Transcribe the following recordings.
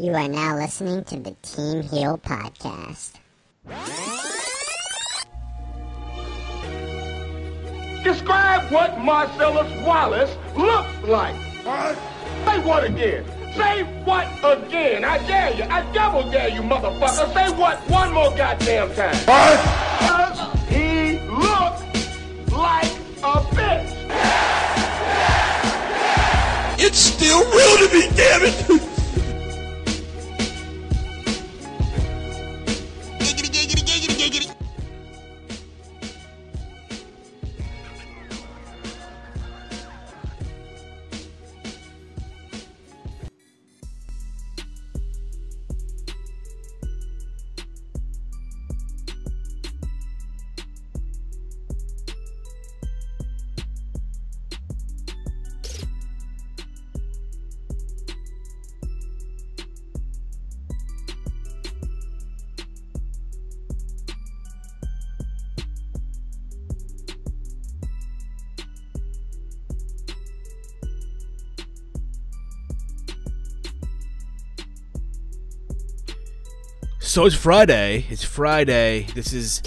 You are now listening to the Team Heel Podcast. Describe what Marcellus Wallace looks like. Say what again? Say what again? I dare you. I double dare you, motherfucker. Say what one more goddamn time. Does he look like a bitch? It's still real to me, damn it! So it's Friday. This is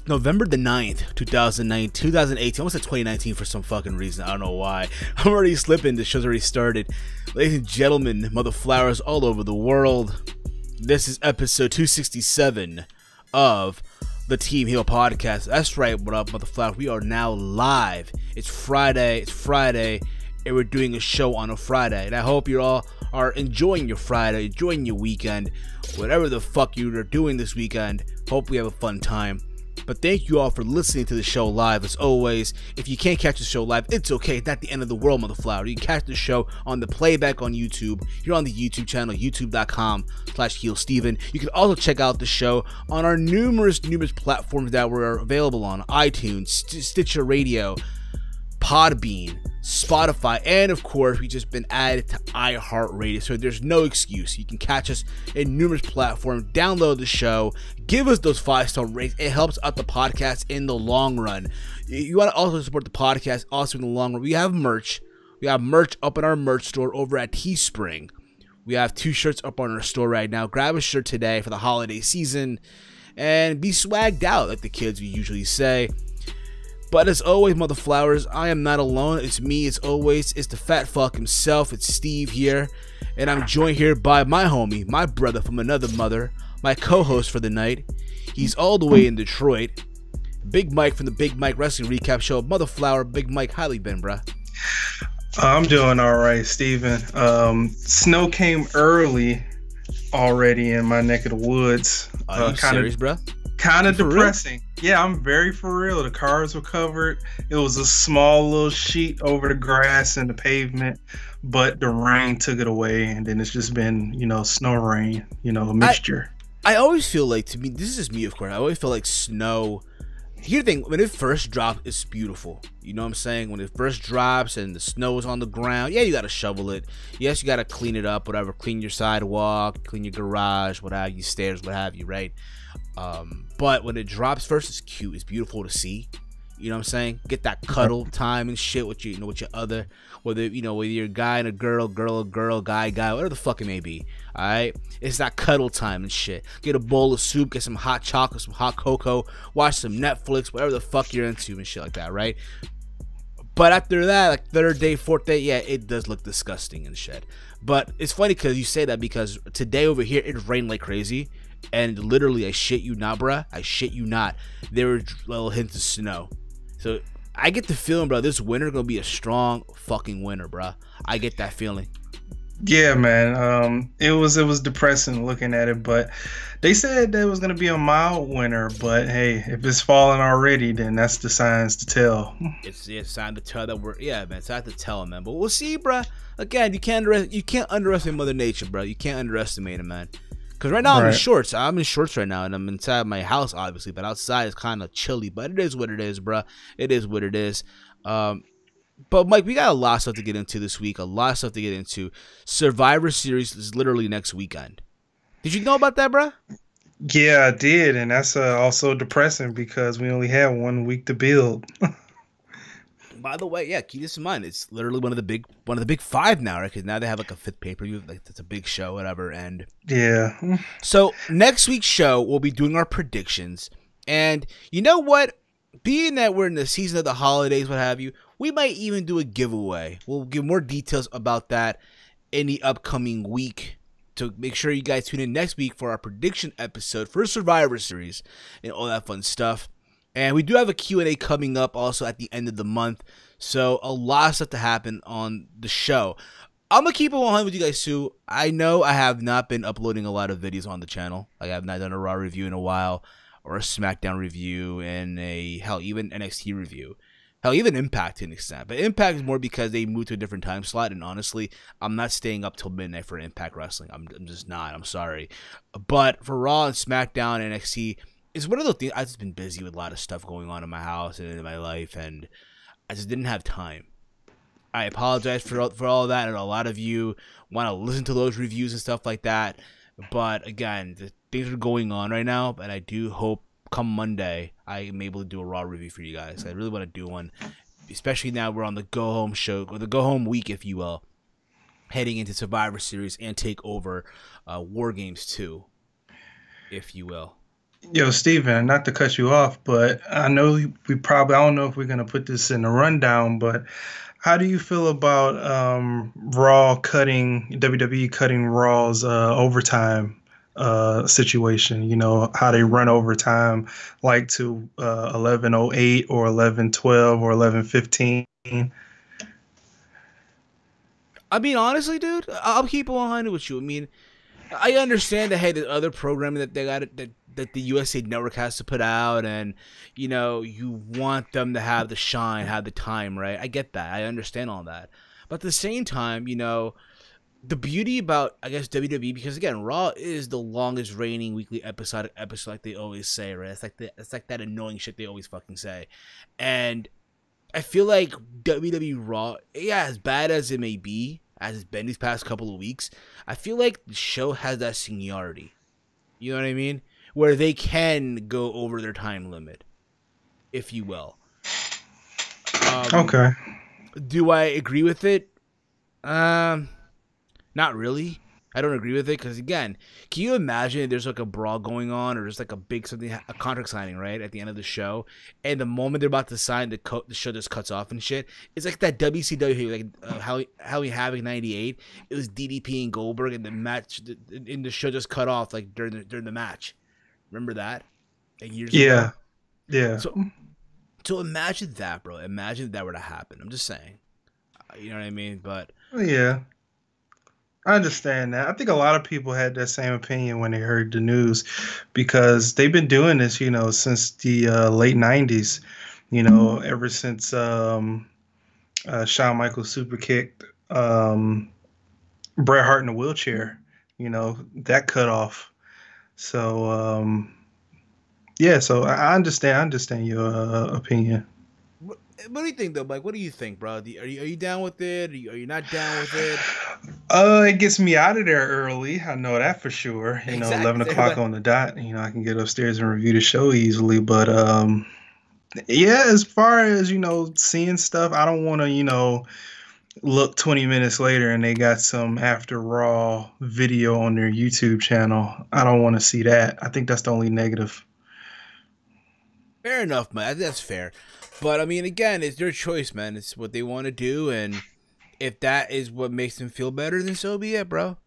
November the 9th, 2018. I almost said 2019 for some fucking reason. I don't know why. I'm already slipping. The show's already started. Ladies and gentlemen, mother flowers all over the world. This is episode 267 of the Team Heel Podcast. That's right. What up, mother flowers? We are now live. It's Friday, and we're doing a show on a Friday. And I hope you all are enjoying your Friday, enjoying your weekend, whatever the fuck you are doing this weekend. Hope we have a fun time. But thank you all for listening to the show live. As always, if you can't catch the show live, it's okay. It's not the end of the world, mother flower. You can catch the show on the playback on YouTube. You're on the YouTube channel, youtube.com/HeelSteven. You can also check out the show on our numerous platforms that we're available on: iTunes, Stitcher Radio, PODBEAN, Spotify, and of course we just been added to iHeart Radio, so there's no excuse. You can catch us in numerous platforms. Download the show, give us those 5-star ratings. It helps out the podcast in the long run. You want to also support the podcast also in the long run. We have merch. We have merch up in our merch store over at Teespring. We have 2 shirts up on our store right now. Grab a shirt today for the holiday season and be swagged out, like the kids we usually say. But as always, mother flowers, I am not alone. It's me, as always. It's the fat fuck himself. It's Steve here. And I'm joined here by my homie, my brother from another mother, my co-host for the night. He's all the way in Detroit. Big Mike from the Big Mike Wrestling Recap Show. Mother flower, Big Mike, how you been, bruh? I'm doing all right, Steven. Snow came early already in my neck of the woods. Are you serious, bruh? Kind of depressing. Yeah, I'm very for real. The cars were covered. It was a small little sheet over the grass and the pavement, but the rain took it away, and then it's just been, snow rain, a mixture. I always feel like, to me, this is just me, of course, I always feel like snow. Here's the thing, when it first drops, it's beautiful. You know what I'm saying? When it first drops and the snow is on the ground, yeah, you gotta shovel it. Yes, you gotta clean it up, whatever. Clean your sidewalk, clean your garage, what have you, stairs, what have you, right? But when it drops first, it's cute. It's beautiful to see. You know what I'm saying? Get that cuddle time and shit with your, with your other, whether you're a guy and a girl, guy, whatever the fuck it may be. All right, it's that cuddle time and shit. Get a bowl of soup, get some hot chocolate, some hot cocoa, watch some Netflix, whatever the fuck you're into and shit like that, right? But after that, like 3rd day, 4th day, yeah, it does look disgusting and shit. But it's funny because you say that, because today over here it rained like crazy. And literally, I shit you not, bruh. I shit you not. There were little hints of snow. So I get the feeling, bro, this winter gonna be a strong fucking winter, bruh. I get that feeling. Yeah, man. It was depressing looking at it, but they said that it was gonna be a mild winter. But hey, if it's falling already, then that's the signs to tell. It's time to tell that it's time to tell, man. But we'll see, bruh. Again, you can't underestimate Mother Nature, bro. You can't underestimate it, man. Because right now I'm in shorts. I'm in shorts right now, and I'm inside my house, obviously. But outside it's kind of chilly. But it is what it is, bruh. It is what it is. But, Mike, we got a lot of stuff to get into this week. Survivor Series is literally next weekend. Did you know about that, bruh? Yeah, I did. And that's also depressing because we only have 1 week to build. By the way, yeah, keep this in mind. It's literally one of the big five now, right? Because now they have like a fifth pay-per-view, like it's a big show, whatever. And yeah. So next week's show, we'll be doing our predictions. And you know what? Being that we're in the season of the holidays, what have you, we might even do a giveaway. We'll give more details about that in the upcoming week. So make sure you guys tune in next week for our prediction episode for Survivor Series and all that fun stuff. And we do have a Q&A coming up also at the end of the month. So a lot of stuff to happen on the show. I'm going to keep it 100 with you guys too. I know I have not been uploading a lot of videos on the channel. Like I have not done a Raw review in a while, or a SmackDown review, and even NXT review. Hell, even Impact to an extent. But Impact is more because they moved to a different time slot, and honestly, I'm not staying up till midnight for Impact Wrestling. I'm just not. I'm sorry. But for Raw and SmackDown and NXT, it's one of those things. I've just been busy with a lot of stuff going on in my house and in my life, and I just didn't have time. I apologize for all that, and a lot of you want to listen to those reviews and stuff like that. But again, the things are going on right now, and I do hope come Monday I am able to do a Raw review for you guys. I really want to do one, especially now we're on the go home show, or the go home week, if you will, heading into Survivor Series and Takeover War Games 2, if you will. Yo, Steven, not to cut you off, but I know I don't know if we're going to put this in the rundown, but how do you feel about WWE cutting Raw's overtime situation? You know, how they run overtime like to 11:08 or 11:12 or 11:15. I mean, honestly, dude, I'll keep it 100 with you. I mean, I understand that, hey, there's other programming that they got that the USA Network has to put out, and you know, you want them to have the shine, have the time, right? I get that. I understand all that. But at the same time, you know, the beauty about, I guess, WWE, because again, Raw is the longest reigning weekly episode like they always say, right? It's like that annoying shit they always fucking say. And I feel like WWE Raw, yeah, as bad as it may be, as it's been these past couple of weeks, I feel like the show has that seniority. You know what I mean? Where they can go over their time limit, if you will. Okay. Do I agree with it? Not really. I don't agree with it because, again, can you imagine if there's like a brawl going on or just like a big something, a contract signing, right, at the end of the show, and the moment they're about to sign, the show just cuts off and shit? It's like that WCW, like Halloween Havoc '98. It was DDP and Goldberg, and the match, and the show just cut off like during the match. Remember that? Like years ago? Yeah. So imagine that, bro. Imagine if that were to happen. I'm just saying. You know what I mean? But yeah. I understand that. I think a lot of people had that same opinion when they heard the news, because they've been doing this, you know, since the late 90s, you know, ever since Shawn Michaels super kicked Bret Hart in a wheelchair, you know, that cut off. So, yeah, so I understand your opinion. What do you think, though, Mike? What do you think, bro? Are you down with it? Are you not down with it? It gets me out of there early. I know that for sure. You know, 11 o'clock on the dot. You know, I can get upstairs and review the show easily. But yeah, as far as, you know, seeing stuff, I don't want to, you know, look 20 minutes later and they got some after Raw video on their YouTube channel. I don't want to see that. I think that's the only negative. Fair enough, man. I think that's fair. But, I mean, again, it's their choice, man. It's what they want to do, and if that is what makes them feel better, then so be it, bro.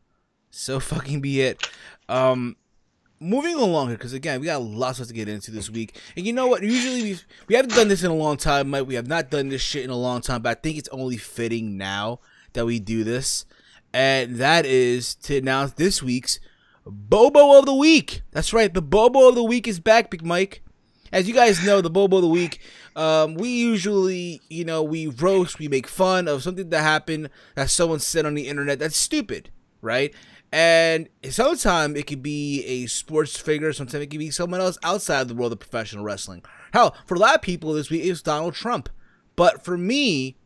So fucking be it. Moving along here, because, again, we got lots of stuff to get into this week. And you know what? Usually we haven't done this in a long time, Mike. We have not done this shit in a long time, but I think it's only fitting now that we do this. And that is to announce this week's Bobo of the Week. That's right. The Bobo of the Week is back, Big Mike. As you guys know, the Bobo of the Week, we usually, you know, we roast, we make fun of something that happened that someone said on the internet that's stupid, right? And sometimes it could be a sports figure, sometimes it could be someone else outside the world of professional wrestling. Hell, for a lot of people this week, it's Donald Trump. But for me,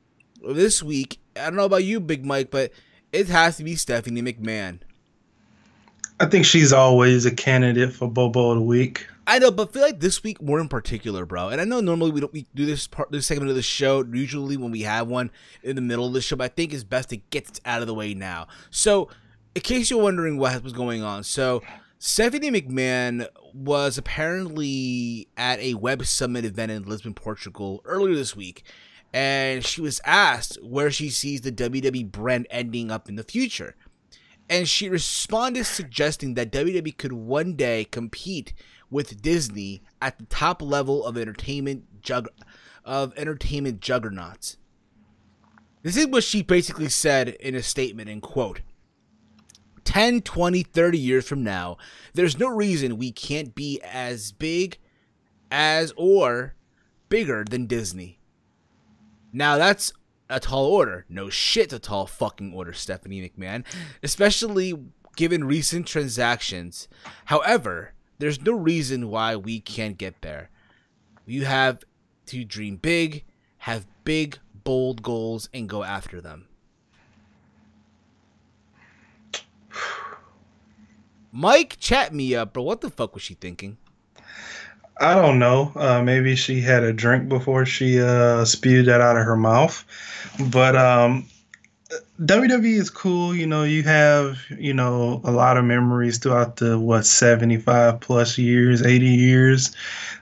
this week, I don't know about you, Big Mike, but it has to be Stephanie McMahon. I think she's always a candidate for Bobo of the Week. I know, but I feel like this week more in particular, bro. And I know normally we do this segment of the show usually when we have one in the middle of the show, but I think it's best to get it out of the way now. So, in case you're wondering what was going on, so Stephanie McMahon was apparently at a Web Summit event in Lisbon, Portugal earlier this week, and she was asked where she sees the WWE brand ending up in the future. And she responded suggesting that WWE could one day compete with Disney at the top level of entertainment juggernauts. This is what she basically said in a statement, and quote, 10, 20, 30 years from now, there's no reason we can't be as big as or bigger than Disney. Now that's a tall order. No shit, a tall fucking order, Stephanie McMahon, especially given recent transactions. However, there's no reason why we can't get there. You have to dream big, have big, bold goals, and go after them. Mike, chat me up, bro. What the fuck was she thinking? I don't know. Maybe she had a drink before she spewed that out of her mouth. But WWE is cool. You know, you have, you know, a lot of memories throughout the, 75 plus years, 80 years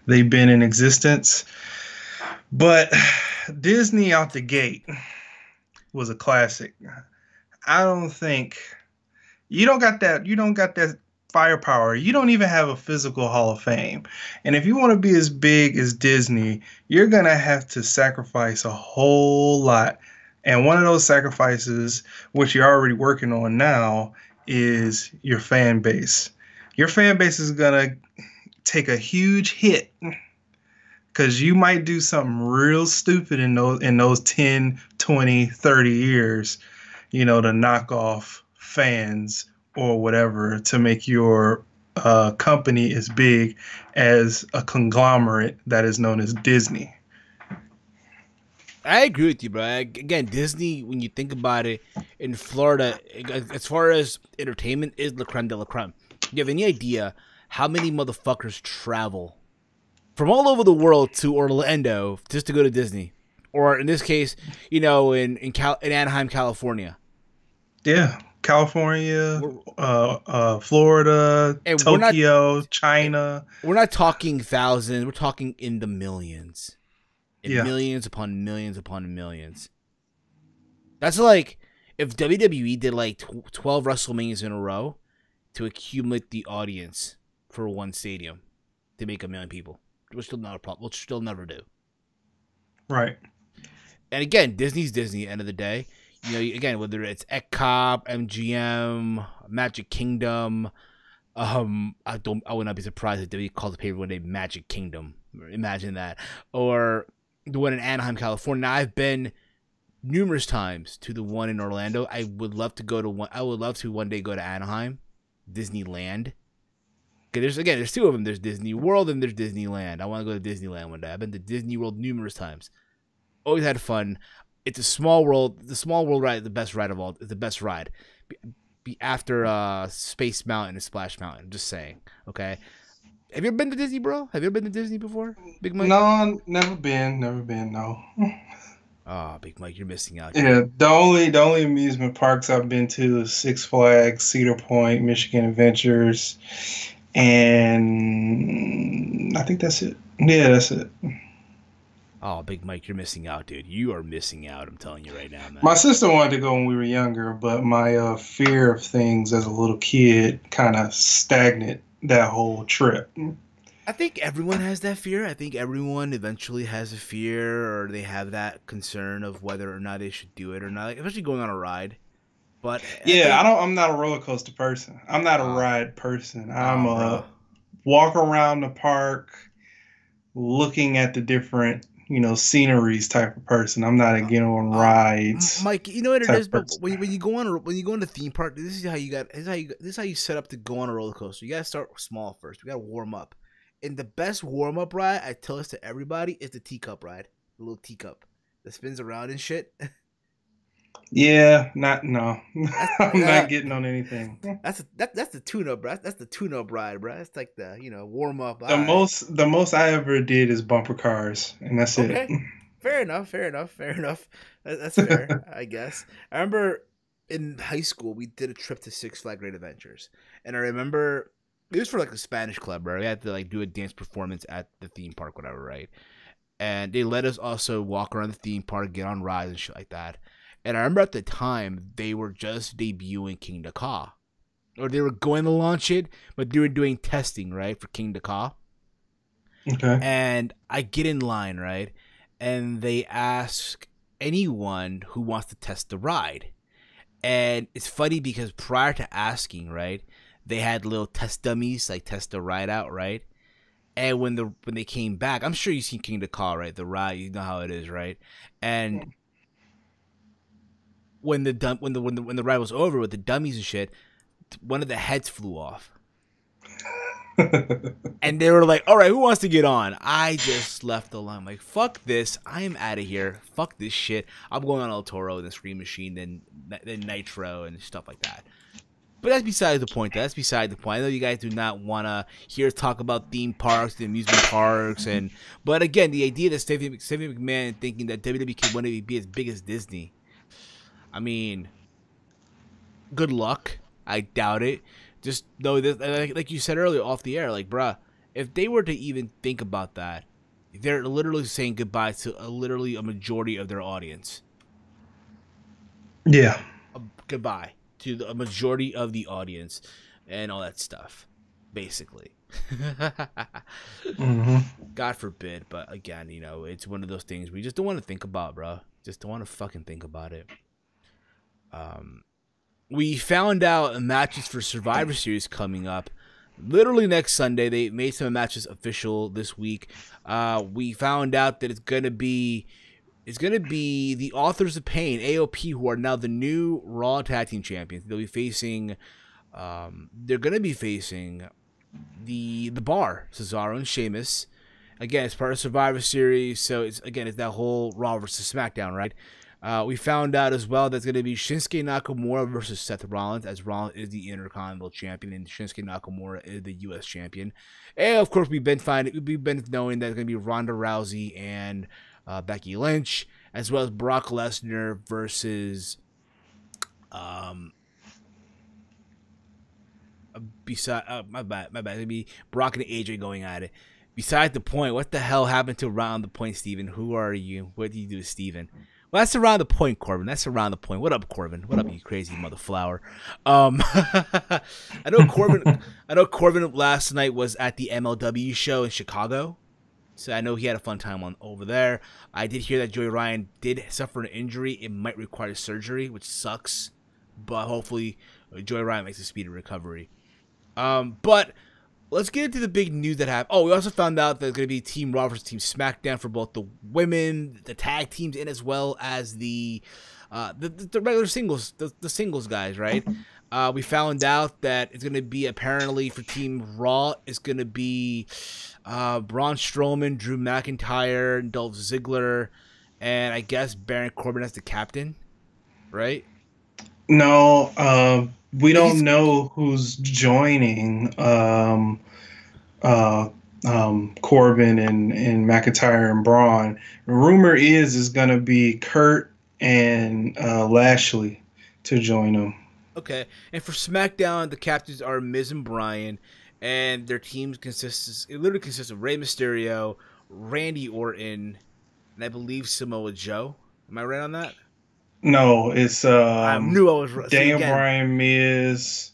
they've been in existence. But Disney out the gate was a classic. I don't think you don't got that firepower. You don't even have a physical Hall of Fame. And if you want to be as big as Disney, you're going to have to sacrifice a whole lot. And one of those sacrifices, which you're already working on now, is your fan base. Your fan base is going to take a huge hit because you might do something real stupid in those 10, 20, 30 years, you know, to knock off fans or whatever, to make your company as big as a conglomerate that is known as Disney. I agree with you, bro. Again, Disney, when you think about it, in Florida, as far as entertainment, is la creme de la creme. You have any idea how many motherfuckers travel from all over the world to Orlando just to go to Disney? Or in this case, you know, in Anaheim, California. Yeah. California, Florida, and Tokyo, China. We're not talking thousands. We're talking in the millions. Yeah. Millions upon millions upon millions. That's like if WWE did like 12 WrestleManias in a row to accumulate the audience for one stadium to make 1 million people. Which still not a problem. Which still never do. Right. And again, Disney's Disney at the end of the day. You know, again, whether it's ECOP, MGM, Magic Kingdom, I would not be surprised if WWE called the paper one day Magic Kingdom. Imagine that. Or the one in Anaheim, California. Now, I've been numerous times to the one in Orlando. I would love to go to one. I would love to one day go to Anaheim, Disneyland. Because there's two of them. There's Disney World and there's Disneyland. I want to go to Disneyland one day. I've been to Disney World numerous times. Always had fun. It's a small world. The small world ride is the best ride of all. It's the best ride. Be after Space Mountain and Splash Mountain. I'm just saying. Okay. Have you ever been to Disney, bro? Have you ever been to Disney before, Big Mike? No, never been. No. Oh, Big Mike, you're missing out. Yeah, the only amusement parks I've been to is Six Flags, Cedar Point, Michigan Adventures, and I think that's it. Yeah, that's it. Oh, Big Mike, you're missing out, dude. You are missing out. I'm telling you right now, man. My sister wanted to go when we were younger, but my fear of things as a little kid kind of stagnant that whole trip. I think everyone has that fear. I think everyone eventually has a fear, or they have that concern of whether or not they should do it or not, like, especially going on a ride. But yeah, I'm not a roller coaster person. I'm not a ride person. I'm a walk around the park, looking at the different, you know, sceneries type of person. I'm not a get on rides. Mike, you know what it is, but when you go on the theme park, this is how you set up to go on a roller coaster. You gotta start small first. We gotta warm up. And the best warm up ride, I tell this to everybody, is the teacup ride. The little teacup that spins around and shit. Yeah, no. I'm not getting on anything. That's the tune-up, bro. That's the tune-up ride, bro. It's like the warm-up. The most I ever did is bumper cars, and that's it. Fair enough. That's fair, I guess. I remember in high school we did a trip to Six Flags Great Adventures, and I remember it was for like a Spanish club, right? We had to like do a dance performance at the theme park, whatever, right? And they let us also walk around the theme park, get on rides and shit like that. And I remember at the time they were just debuting King Ka, or they were going to launch it, but they were doing testing, right, for King Ka. Okay. And I get in line, right, and they ask anyone who wants to test the ride. And it's funny because prior to asking, right, they had little test dummies, like test the ride out, right? And when they came back, I'm sure you've seen King Ka, right? The ride, you know how it is, right? And when the ride was over with the dummies and shit, one of the heads flew off. And they were like, all right, who wants to get on? I just left the line. I'm like, fuck this. I am out of here. Fuck this shit. I'm going on El Toro and the Scream Machine, then Nitro and stuff like that. But that's beside the point. That's beside the point. I know you guys do not want to hear talk about theme parks, the amusement parks, but again, the idea that Stephanie McMahon thinking that WWE can one day be as big as Disney. I mean, good luck. I doubt it. Just know this, like you said earlier off the air, like, bruh, if they were to even think about that, they're literally saying goodbye to literally a majority of their audience. Yeah. Goodbye to a majority of the audience and all that stuff, basically. God forbid, but again, it's one of those things we just don't want to think about, bro. Just don't want to fucking think about it. We found out matches for Survivor Series coming up literally next Sunday. They made some matches official this week. We found out that it's gonna be the Authors of Pain, AOP, who are now the new Raw Tag Team Champions. They'll be facing they're gonna be facing the Bar, Cesaro and Sheamus. Again, it's part of Survivor Series, so it's that whole Raw versus SmackDown, right? We found out as well that's going to be Shinsuke Nakamura versus Seth Rollins, as Rollins is the Intercontinental Champion and Shinsuke Nakamura is the U.S. Champion. And of course, we've been knowing that it's going to be Ronda Rousey and Becky Lynch, as well as Brock Lesnar versus my bad. It'll be Brock and AJ going at it. Besides the point, what the hell happened to Around the Point, Steven? Who are you? What do you do, Steven? Well, that's around the point, Corbin. That's around the point. What up, Corbin? What up, you crazy mother flower? I know Corbin last night was at the MLW show in Chicago, so I know he had a fun time over there. I did hear that Joey Ryan did suffer an injury. It might require surgery, which sucks, but hopefully Joey Ryan makes a speedy recovery. But let's get into the big news that happened. Oh, we also found out there's going to be Team Raw versus Team SmackDown for both the women, the tag teams, and as well as the regular singles, the singles guys, right? We found out that it's going to be apparently for Team Raw, it's going to be Braun Strowman, Drew McIntyre, Dolph Ziggler, and I guess Baron Corbin as the captain, right? No, we don't know who's joining Corbin and McIntyre and Braun. The rumor is it's going to be Kurt and Lashley to join them. Okay, and for SmackDown, the captains are Miz and Bryan, and their team literally consists of Rey Mysterio, Randy Orton, and I believe Samoa Joe. Am I right on that? No, it's I knew I was right. Daniel Bryan, Miz,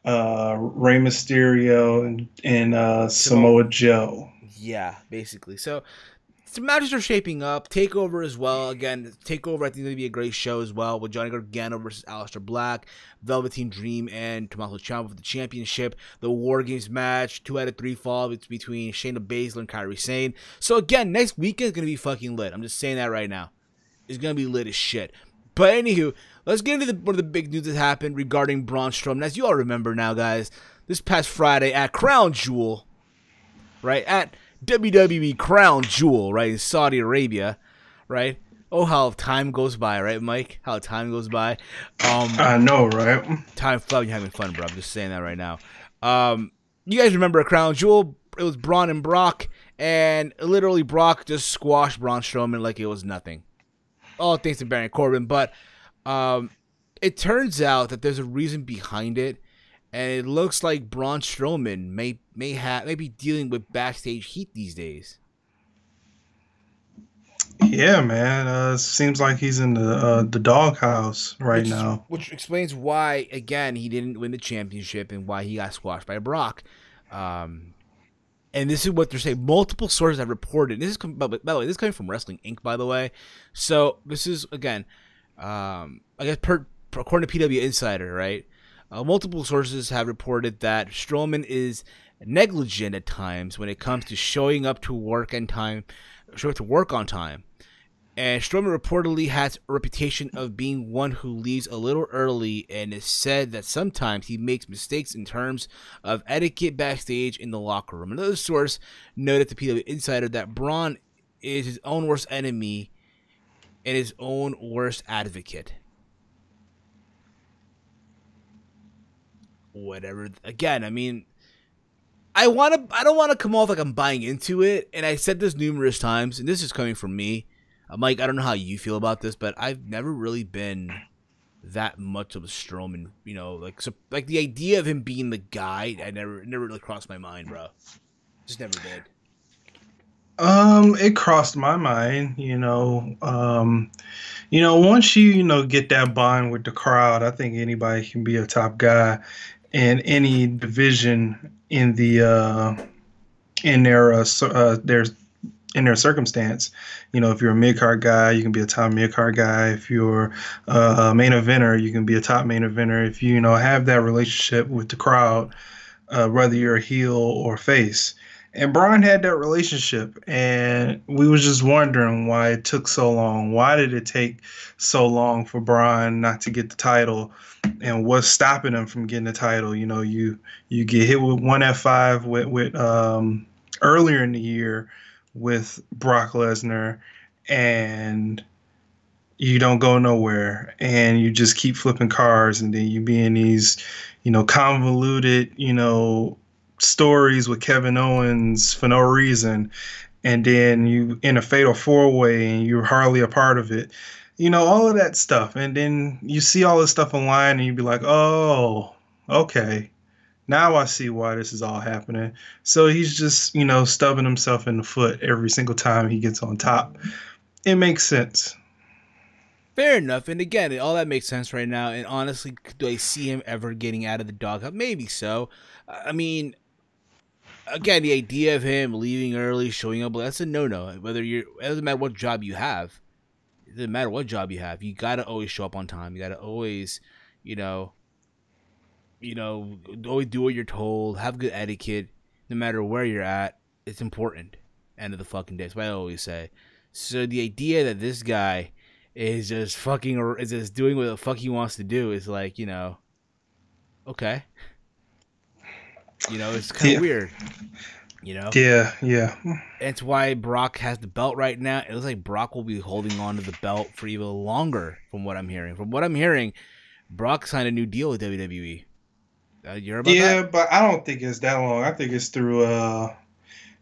Rey Mysterio, and Samoa Joe. Yeah, basically. So some matches are shaping up. TakeOver as well. Again, TakeOver I think going to be a great show as well with Johnny Gargano versus Aleister Black, Velveteen Dream, and Tommaso Ciampa for the championship. The War Games match, 2 out of 3 fall. It's between Shayna Baszler and Kairi Sane. So again, next weekend is going to be fucking lit. I'm just saying that right now. It's going to be lit as shit. But anywho, let's get into one of the big news that happened regarding Braun Strowman. As you all remember now, guys, this past Friday at Crown Jewel, right, at WWE Crown Jewel, right, in Saudi Arabia, right, Oh, how time goes by, right, Mike? How time goes by. I know, right? Time flying, having fun, bro. I'm just saying that right now. You guys remember a Crown Jewel? It was Braun and Brock, and literally Brock just squashed Braun Strowman like it was nothing. All thanks to Baron Corbin, but it turns out that there's a reason behind it, and it looks like Braun Strowman may be dealing with backstage heat these days. Yeah, man. Seems like he's in the doghouse right now. Which explains why, again, he didn't win the championship and why he got squashed by Brock. And this is what they're saying. Multiple sources have reported. This is, by the way, this is coming from Wrestling Inc., by the way. So this is, again, I guess according to PW Insider, right? Multiple sources have reported that Strowman is negligent at times when it comes to showing up to work on time. And Strowman reportedly has a reputation of being one who leaves a little early, and it's said that sometimes he makes mistakes in terms of etiquette backstage in the locker room. Another source noted to PW Insider that Braun is his own worst enemy and his own worst advocate. Whatever. Again, I mean, I don't want to come off like I'm buying into it, and I said this numerous times, and this is coming from me. Mike, I don't know how you feel about this, but I've never really been that much of a Strowman, you know, like the idea of him being the guy, I never really crossed my mind, bro. Just never did. It crossed my mind, once you get that bond with the crowd, I think anybody can be a top guy in any division in the in their circumstance. If you're a mid-card guy, you can be a top mid-card guy. If you're a main eventer, you can be a top main eventer. If you have that relationship with the crowd, whether you're a heel or face. And Braun had that relationship, and we was just wondering why it took so long. Why did it take so long for Braun not to get the title, and what's stopping him from getting the title? You get hit with one F5 with earlier in the year with Brock Lesnar, and you don't go nowhere, and you just keep flipping cars, and then you be in these, convoluted, stories with Kevin Owens for no reason, and then you in a fatal four-way and you're hardly a part of it, all of that stuff, and then you see all this stuff online and you be like, oh, okay, now I see why this is all happening. So he's just stubbing himself in the foot every single time he gets on top. It makes sense. Fair enough. And again, all that makes sense right now. And honestly, do I see him ever getting out of the doghouse? Maybe so. I mean, again, the idea of him leaving early, showing up, that's a no-no. It doesn't matter what job you have. It doesn't matter what job you have. You got to always show up on time. You got to always, always do what you're told. Have good etiquette. No matter where you're at, it's important. End of the fucking day. That's what I always say. So the idea that this guy is just doing what the fuck he wants to do is like, okay. It's kind of weird. Yeah. It's why Brock has the belt right now. It looks like Brock will be holding on to the belt for even longer, from what I'm hearing. From what I'm hearing, Brock signed a new deal with WWE. You heard about that? Yeah, but I don't think it's that long. I think it's through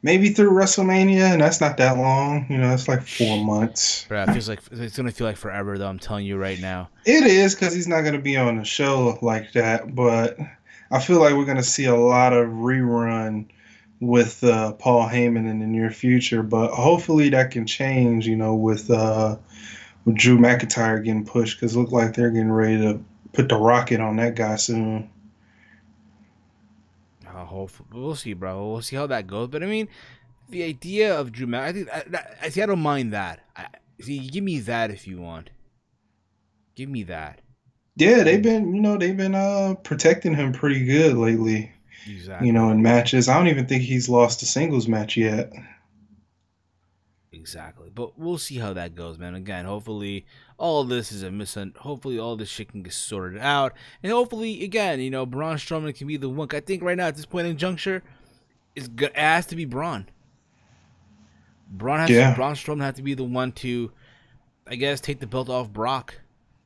maybe through WrestleMania, and that's not that long. It's like 4 months. Bro, it's gonna feel like forever, though. I'm telling you right now. It is, because he's not gonna be on a show like that. But I feel like we're gonna see a lot of rerun with Paul Heyman in the near future. But hopefully that can change. With Drew McIntyre getting pushed, because it looks like they're getting ready to put the rocket on that guy soon. Hopefully, we'll see, bro. We'll see how that goes. But I mean, the idea of Drew I don't mind that. Give me that if you want. Give me that. Yeah, they've been protecting him pretty good lately. Exactly. In matches. I don't even think he's lost a singles match yet. Exactly. But we'll see how that goes, man. Again, hopefully all this is hopefully all this shit can get sorted out. And hopefully, again, Braun Strowman can be the one. I think right now at this point in juncture, it has to be Braun. Braun Strowman has to be the one to I guess, take the belt off Brock.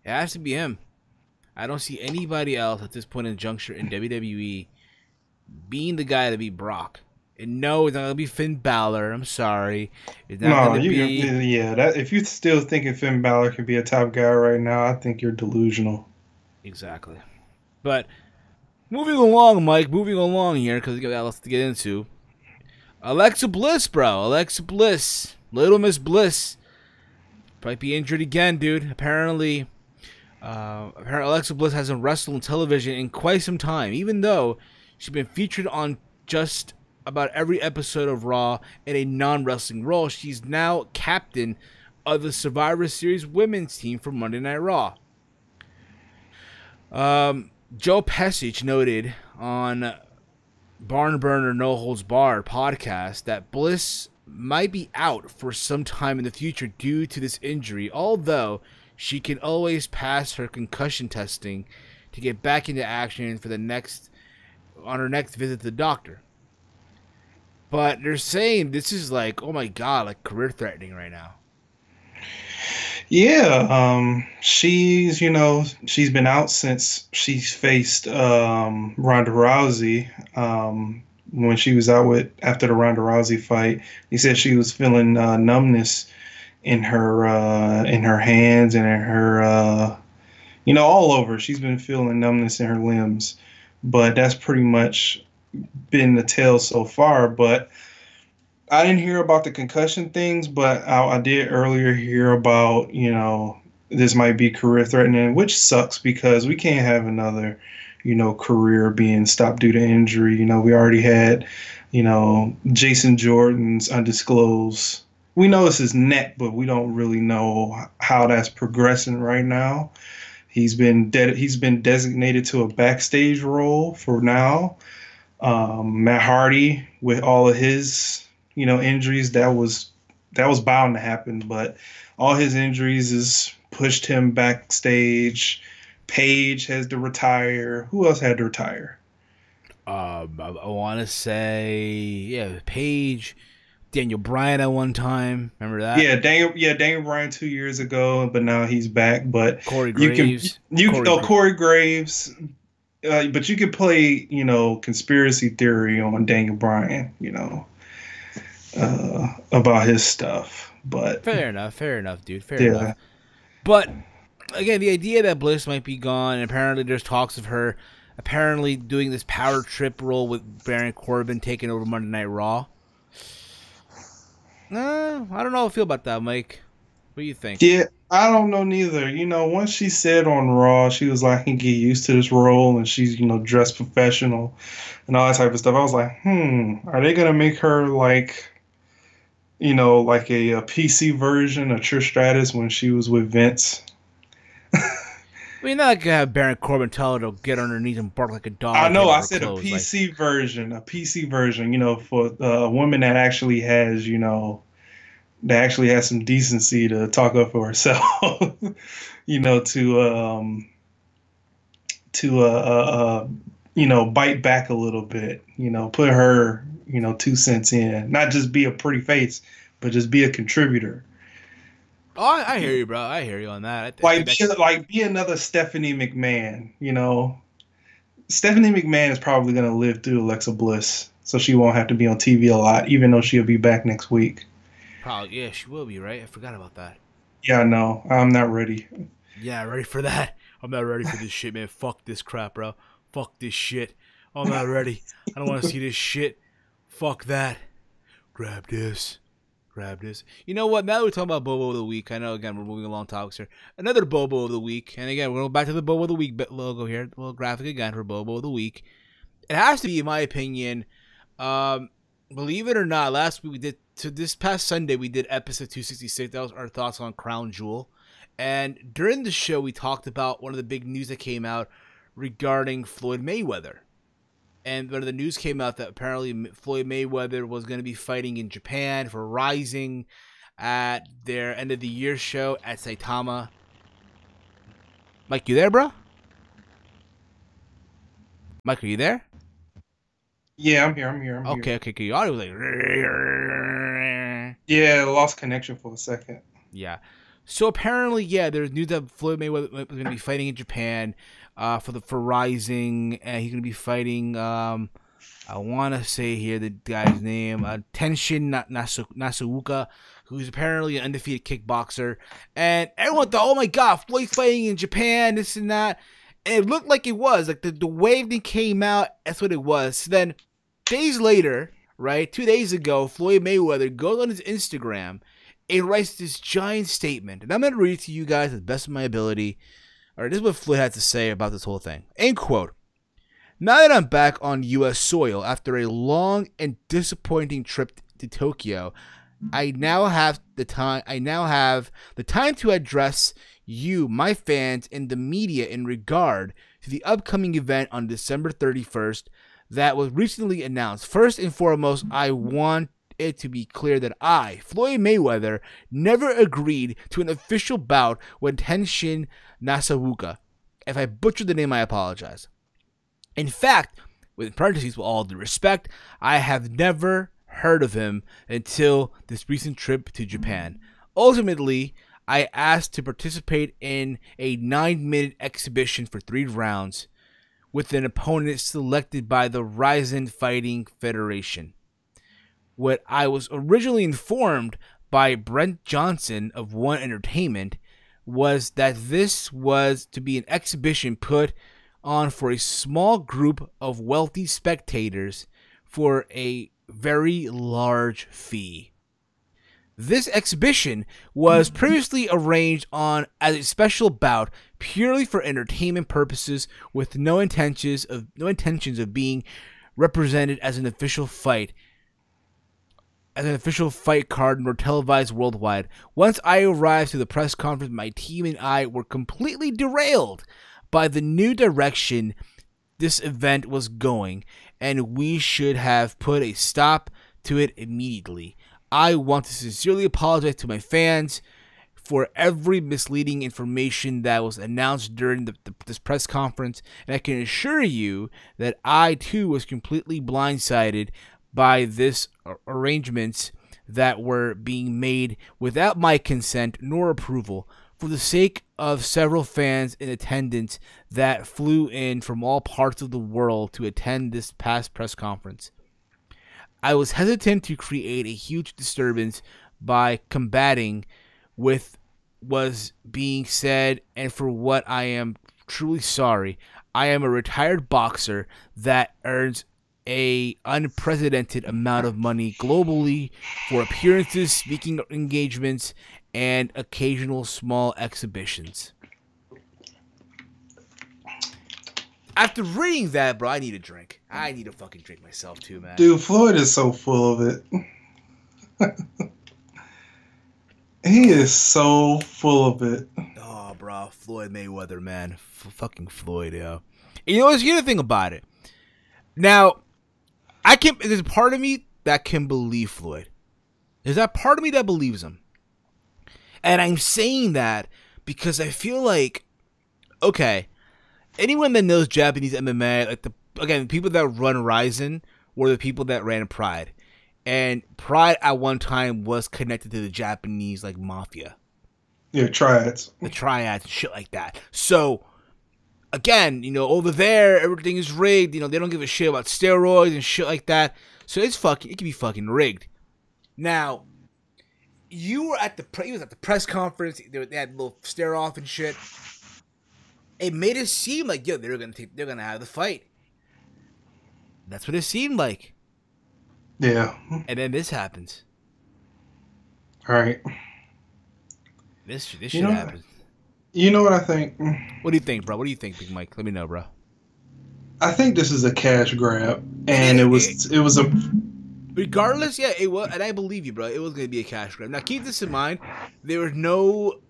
It has to be him. I don't see anybody else at this point in the juncture in WWE being the guy to beat Brock. And no, it's not gonna be Finn Balor. I'm sorry. It's not gonna be. Yeah. That if you still thinking Finn Balor can be a top guy right now, I think you're delusional. Exactly. But moving along, Mike. Moving along here because we got lots to get into. Alexa Bliss, bro. Alexa Bliss, Little Miss Bliss, might be injured again, dude. Apparently Alexa Bliss hasn't wrestled on television in quite some time, even though she's been featured on just about every episode of Raw in a non-wrestling role. She's now captain of the Survivor Series women's team for Monday Night Raw. Joe Pesci noted on Barn Burner No Holds Barred podcast that Bliss might be out for some time in the future due to this injury, although she can always pass her concussion testing to get back into action for on her next visit to the doctor. But they're saying this is like, oh my god, like career threatening right now. Yeah, she's been out since she's faced Ronda Rousey. When she was out after the Ronda Rousey fight, he said she was feeling numbness in her hands and in her all over. She's been feeling numbness in her limbs, but that's pretty much been the tale so far. But I didn't hear about the concussion things, but I did earlier hear about, this might be career threatening, which sucks because we can't have another, career being stopped due to injury. We already had, Jason Jordan's undisclosed. We know it's his neck, but we don't really know how that's progressing right now. He's been designated to a backstage role for now. Matt Hardy, with all of his injuries, that was bound to happen, but all his injuries has pushed him backstage. Paige has to retire. Who else had to retire? I want to say, Paige, Daniel Bryan at one time. Remember that? Daniel Bryan 2 years ago, but now he's back. But Corey Graves. Corey Graves. But you could play, conspiracy theory on Daniel Bryan, about his stuff. But fair enough, dude. Fair enough. But again, the idea that Bliss might be gone, and apparently there's talks of her apparently doing this power trip role with Baron Corbin taking over Monday Night Raw. I don't know how I feel about that, Mike. What do you think? Yeah, I don't know neither. Once she said on Raw, she was like, I can get used to this role, and she's, dressed professional and all that type of stuff. I was like, are they going to make her like, like a PC version of Trish Stratus when she was with Vince? I mean, not like you have Baron Corbin tell her to get underneath and bark like a dog. I know, I said a PC version, for a woman that actually has, that actually has some decency to talk up for herself, to bite back a little bit, put her, 2 cents in, not just be a pretty face, but just be a contributor. Oh, I hear you, bro. I hear you on that. Be another Stephanie McMahon, Stephanie McMahon is probably going to live through Alexa Bliss, so she won't have to be on TV a lot, even though she'll be back next week. Probably, yeah, she will be, right? I forgot about that. Yeah, no, I'm not ready. Yeah, ready for that? I'm not ready for this shit, man. Fuck this crap, bro. Fuck this shit. I'm not ready. I don't want to see this shit. Fuck that. Grab this. You know what? Now that we're talking about Bobo of the Week, I know, again, we're moving along topics here. Another Bobo of the Week. And again, we're going back to the Bobo of the Week logo here. A little graphic again for Bobo of the Week. It has to be, in my opinion, believe it or not, last week this past Sunday, we did episode 266. That was our thoughts on Crown Jewel. And during the show, we talked about one of the big news that came out regarding Floyd Mayweather. And when the news came out that apparently Floyd Mayweather was going to be fighting in Japan for Rising at their end of the year show at Saitama. Mike, you there, bro? Mike, are you there? Yeah, I'm here. Okay. Your audio was like... Yeah, lost connection for a second. Yeah. So apparently, yeah, there's news that Floyd Mayweather was going to be fighting in Japan for Rising, and he's going to be fighting. I want to say here the guy's name, Tenshin Nasuoka, who's apparently an undefeated kickboxer. And everyone thought, oh my God, Floyd's fighting in Japan, this and that. And it looked like it was. Like the way everything came out, that's what it was. So then, days later, right, 2 days ago, Floyd Mayweather goes on his Instagram and writes this giant statement. And I'm going to read it to you guys to the best of my ability. All right, this is what Floyd had to say about this whole thing. End quote. Now that I'm back on U.S. soil after a long and disappointing trip to Tokyo, I now have the time to address you, my fans, and the media in regard to the upcoming event on December 31st that was recently announced. First and foremost, I want it to be clear that I, Floyd Mayweather, never agreed to an official bout with Tenshin Nasuoka. If I butchered the name, I apologize. In fact, with parentheses, with all due respect, I have never heard of him until this recent trip to Japan. Ultimately, I asked to participate in a 9-minute exhibition for 3 rounds with an opponent selected by the Rising Fighting Federation. What I was originally informed by Brent Johnson of One Entertainment was that this was to be an exhibition put on for a small group of wealthy spectators for a very large fee. This exhibition was previously arranged on as a special bout purely for entertainment purposes, with no intentions of being represented as an official fight card nor televised worldwide. Once I arrived to the press conference, my team and I were completely derailed by the new direction this event was going, and we should have put a stop to it immediately. I want to sincerely apologize to my fans for every misleading information that was announced during this press conference, and I can assure you that I too was completely blindsided by this arrangements that were being made without my consent nor approval, for the sake of several fans in attendance that flew in from all parts of the world to attend this past press conference. I was hesitant to create a huge disturbance by combating with was being said, and for what I am truly sorry. I am a retired boxer that earns a unprecedented amount of money globally for appearances, speaking engagements, and occasional small exhibitions. After reading that, bro, I need a drink. I need a fucking drink myself too, man. Dude, Floyd is so full of it. He is so full of it. Oh, bro, Floyd Mayweather, man. Fucking Floyd, yo. And you know what's the other thing about it? Now, there's a part of me that can believe Floyd. There's that part of me that believes him. And I'm saying that because I feel like, okay, anyone that knows Japanese MMA, like people that run Rising were the people that ran Pride. And Pride at one time was connected to the Japanese, like, mafia. Yeah, triads. The triads and shit like that. So, again, you know, over there, everything is rigged. You know, they don't give a shit about steroids and shit like that. So it can be fucking rigged. Now, he was at the press conference. They had a little stare off and shit. It made it seem like, yo, they're gonna have the fight. That's what it seemed like. Yeah. And then this happens. All right. This shit happens. You know what I think? What do you think, bro? What do you think, Big Mike? Let me know, bro. I think this is a cash grab, and it was a. Regardless, yeah, it was, and I believe you, bro. It was gonna be a cash grab. Now, keep this in mind. There was no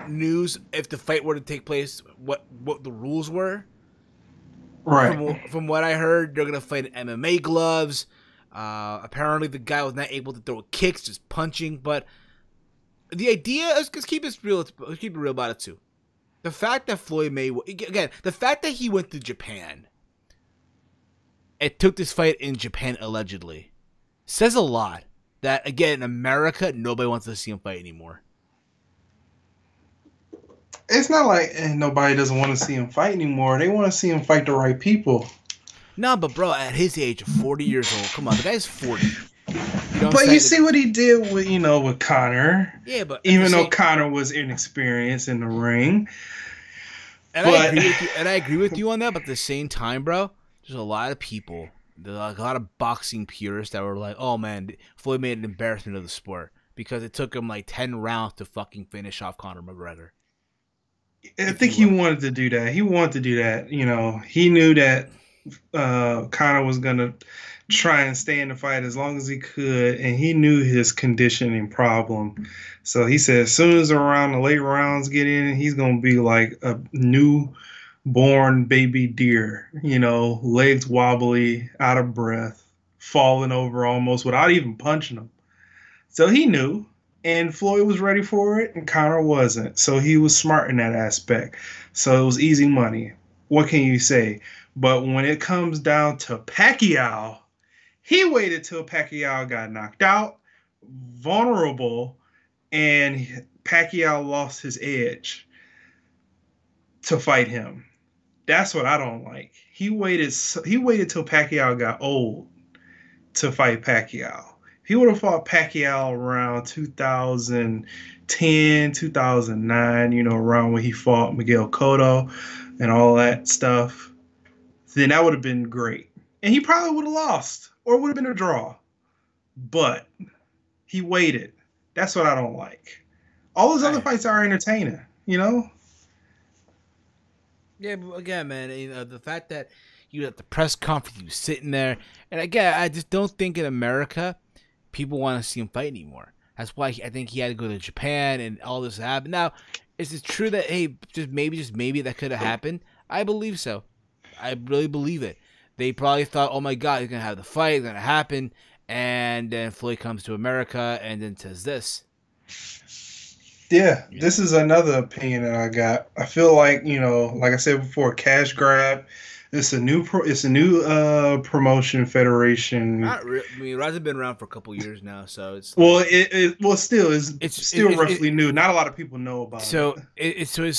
news if the fight were to take place. What the rules were? Right. From what I heard, they're gonna fight in MMA gloves. Apparently, the guy was not able to throw kicks, just punching. But the idea is, let's keep it real. Let's keep it real about it too. The fact that Floyd Mayweather, again, the fact that he went to Japan, it took this fight in Japan allegedly, says a lot. That again, in America, nobody wants to see him fight anymore. It's not like nobody doesn't want to see him fight anymore. They want to see him fight the right people. No, but bro, at his age of 40 years old, come on, the guy's 40. You know but you see what he did with with Conor. Yeah, but even though Conor was inexperienced in the ring. And I agree with you on that, but at the same time, bro, there's a lot of people, there's like a lot of boxing purists that were like, oh man, Floyd made an embarrassment of the sport because it took him like 10 rounds to fucking finish off Conor McGregor. I think he wanted to do that. He wanted to do that. He knew that Conor was going to try and stay in the fight as long as he could, and he knew his conditioning problem. So he said as soon as the late rounds get in, he's going to be like a newborn baby deer, legs wobbly, out of breath, falling over almost without even punching him. So he knew. And Floyd was ready for it, and Conor wasn't. So he was smart in that aspect. So it was easy money. What can you say? But when it comes down to Pacquiao, he waited till Pacquiao got knocked out, vulnerable, and Pacquiao lost his edge to fight him. That's what I don't like. He waited till Pacquiao got old to fight Pacquiao. He would have fought Pacquiao around 2010, 2009, around when he fought Miguel Cotto and all that stuff. Then that would have been great. And he probably would have lost or it would have been a draw. But he waited. That's what I don't like. All those other fights are entertaining, Yeah, but again, man, the fact that you at the press conference, you sitting there, and again, I just don't think in America people want to see him fight anymore. That's why I think he had to go to Japan and all this happened. Now, is it true that, hey, just maybe that could have happened? I believe so. I really believe it. They probably thought, oh my God, he's going to have the fight, it's going to happen. And then Floyd comes to America and then says this. Yeah, this is another opinion that I got. I feel like, like I said before, cash grab. It's a new promotion federation. Not really. I mean, RAID's been around for a couple years now, so it's it's still roughly new. Not a lot of people know about it. It's now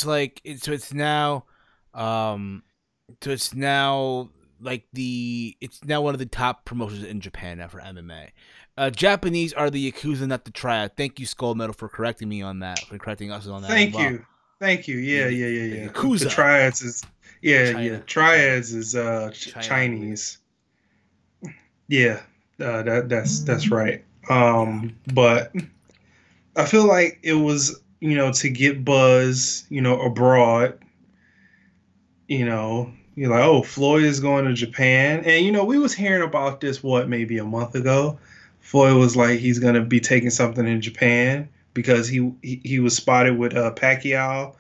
one of the top promotions in Japan now for MMA. Japanese are the Yakuza, not the Triad. Thank you, Skull Metal, for correcting me on that, for correcting us on that. Thank you. Yeah. Yakuza. The Triads is Triads is Chinese. Yeah, that's right. But I feel like it was to get buzz abroad. You're like, oh, Floyd is going to Japan, and we was hearing about this maybe a month ago. Floyd was like he's gonna be taking something in Japan because he was spotted with Pacquiao.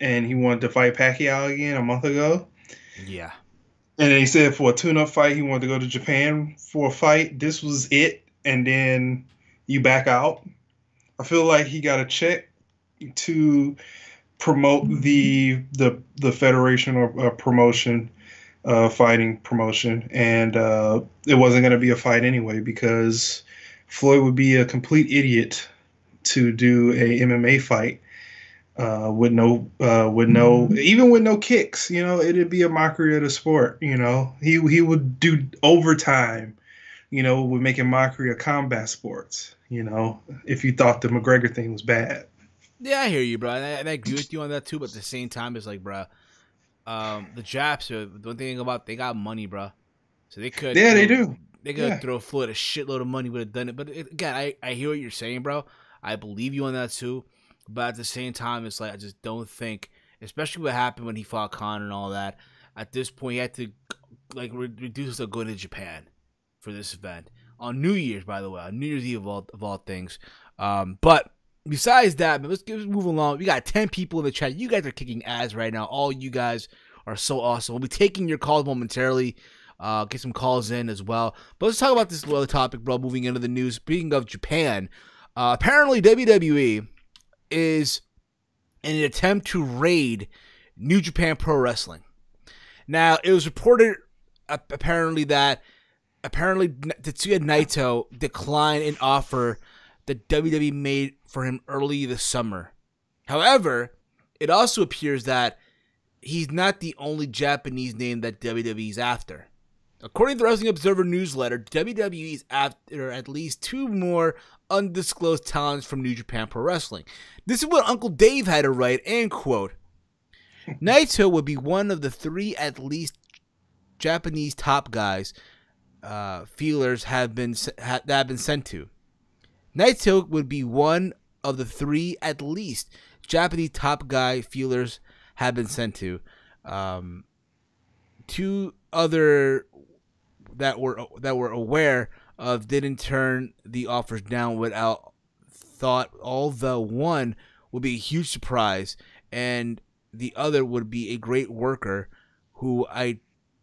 And he wanted to fight Pacquiao again a month ago. Yeah. And then he said for a tune-up fight, he wanted to go to Japan for a fight. This was it. And then you back out. I feel like he got a check to promote the federation or promotion, fighting promotion. And it wasn't going to be a fight anyway because Floyd would be a complete idiot to do a MMA fight. With no kicks, it'd be a mockery of the sport. He would do overtime, with making mockery of combat sports. If you thought the McGregor thing was bad. Yeah, I hear you, bro, and I agree with you on that too. But at the same time, it's like, bro, the Japs are the one thing about they got money, bro, so they could. Yeah, they do. They could throw Floyd a shitload of money, would have done it. But again, I hear what you're saying, bro. I believe you on that too. But at the same time, it's like I just don't think, especially what happened when he fought Conor and all that. At this point, he had to reduce to going to Japan for this event on New Year's, by the way, on New Year's Eve of all things. But besides that, man, let's move along. We got 10 people in the chat. You guys are kicking ass right now. All you guys are so awesome. We'll be taking your calls momentarily. Get some calls in as well. But let's talk about this other topic, bro. Moving into the news. Speaking of Japan, apparently WWE is in an attempt to raid New Japan Pro Wrestling. Now, it was reported apparently that Tetsuya Naito declined an offer that WWE made for him early this summer. However, it also appears that he's not the only Japanese name that WWE's after. According to the Wrestling Observer newsletter, WWE is after at least 2 more undisclosed talents from New Japan Pro Wrestling. This is what Uncle Dave had to write, and quote, Naito would be one of the 3 at least Japanese top guys feelers have been sent to. Naito would be one of the 3 at least Japanese top guy feelers have been sent to. 2 other that were aware of didn't turn the offers down without thought. Although one would be a huge surprise, and the other would be a great worker who I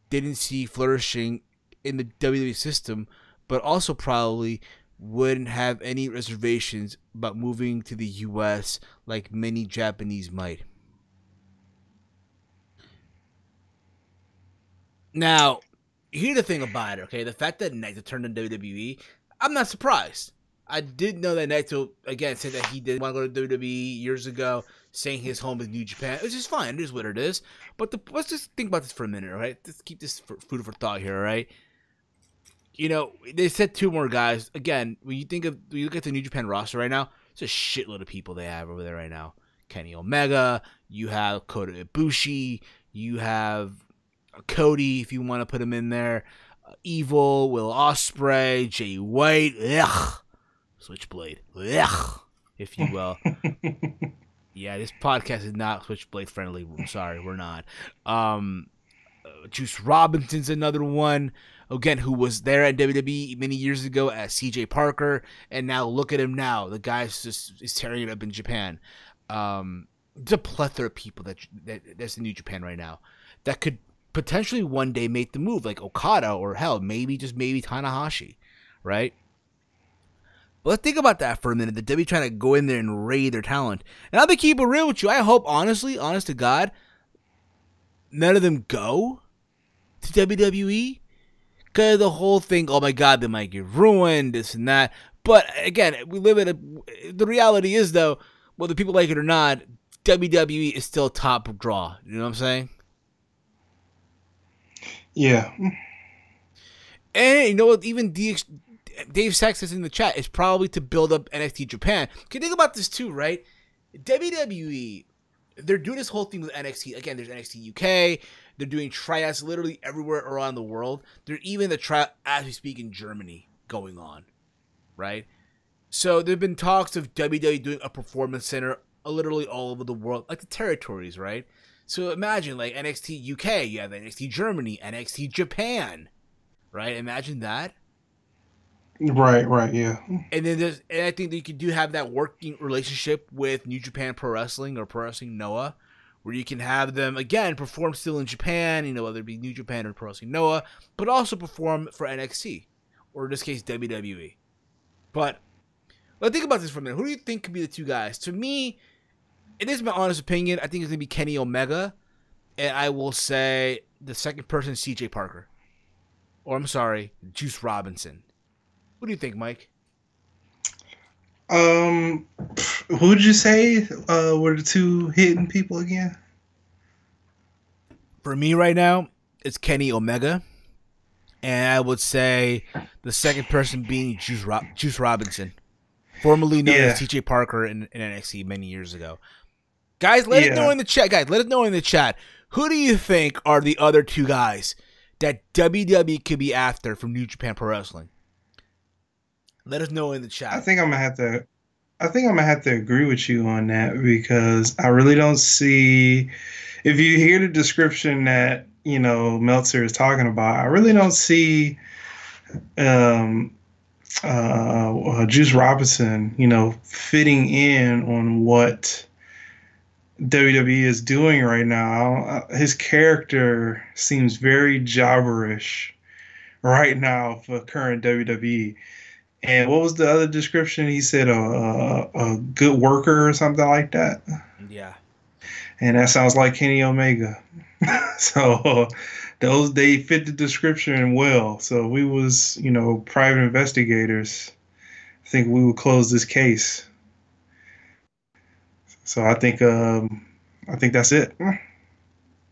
didn't see flourishing in the WWE system, but also probably wouldn't have any reservations about moving to the US like many Japanese might. Now, here's the thing about it, okay? The fact that Naito turned on WWE, I'm not surprised. I did know that Naito, again, said that he didn't want to go to WWE years ago, saying his home is New Japan. It's just fine. It is what it is. But let's just think about this for a minute, all right? Let's keep this for food for thought here, all right? You know, they said 2 more guys. Again, when you look at the New Japan roster right now, it's a shitload of people they have over there right now. Kenny Omega, you have Kota Ibushi, you have Cody, if you want to put him in there, Evil, Will Ospreay, Jay White, Switchblade, if you will. Yeah, this podcast is not Switchblade friendly. I'm sorry, we're not. Juice Robinson's another one, again, who was there at WWE many years ago as CJ Parker, and now look at him now. The guy is tearing it up in Japan. There's a plethora of people that's in New Japan right now that could potentially one day make the move, like Okada, or hell, maybe Tanahashi, right? But let's think about that for a minute. The WWE trying to go in there and raid their talent. And I'll be keeping it real with you. I hope, honest to God, none of them go to WWE. Because the whole thing, oh my God, they might get ruined, this and that. But again, the reality is, though, whether people like it or not, WWE is still top draw. You know what I'm saying? Yeah. And you know what? Even Dave Sachs is in the chat. It's probably to build up NXT Japan. Can you think about this too, right? WWE, they're doing this whole thing with NXT. Again, there's NXT UK. They're doing tryouts literally everywhere around the world. They're even the tryout, as we speak, in Germany going on, right? So there have been talks of WWE doing a performance center literally all over the world, like the territories, right? So imagine, like, NXT UK, you have NXT Germany, NXT Japan, right? Imagine that. Right, yeah. And then I think that you could have that working relationship with New Japan Pro Wrestling or Pro Wrestling Noah, where you can have them, again, perform still in Japan, you know, whether it be New Japan or Pro Wrestling Noah, but also perform for NXT, or in this case, WWE. But let's think about this for a minute. Who do you think could be the 2 guys? To me, it is my honest opinion. I think it's going to be Kenny Omega, and I will say the second person is CJ Parker. Or, I'm sorry, Juice Robinson. What do you think, Mike? Who'd you say were the 2 hidden people again? For me right now, it's Kenny Omega, and I would say the second person being Juice Robinson, formerly known as TJ Parker in NXT many years ago. Guys, let us know in the chat. Who do you think are the other 2 guys that WWE could be after from New Japan Pro Wrestling? Let us know in the chat. I think I'm gonna have to agree with you on that, because I really don't see, if you hear the description that, you know, Meltzer is talking about, I really don't see Juice Robinson, you know, fitting in on what WWE is doing right now. His character seems very jobberish right now for current WWE. And what was the other description? He said a good worker or something like that. Yeah. And that sounds like Kenny Omega. So they fit the description well. So if we was, you know, private investigators, I think we would close this case. So I think I think that's it.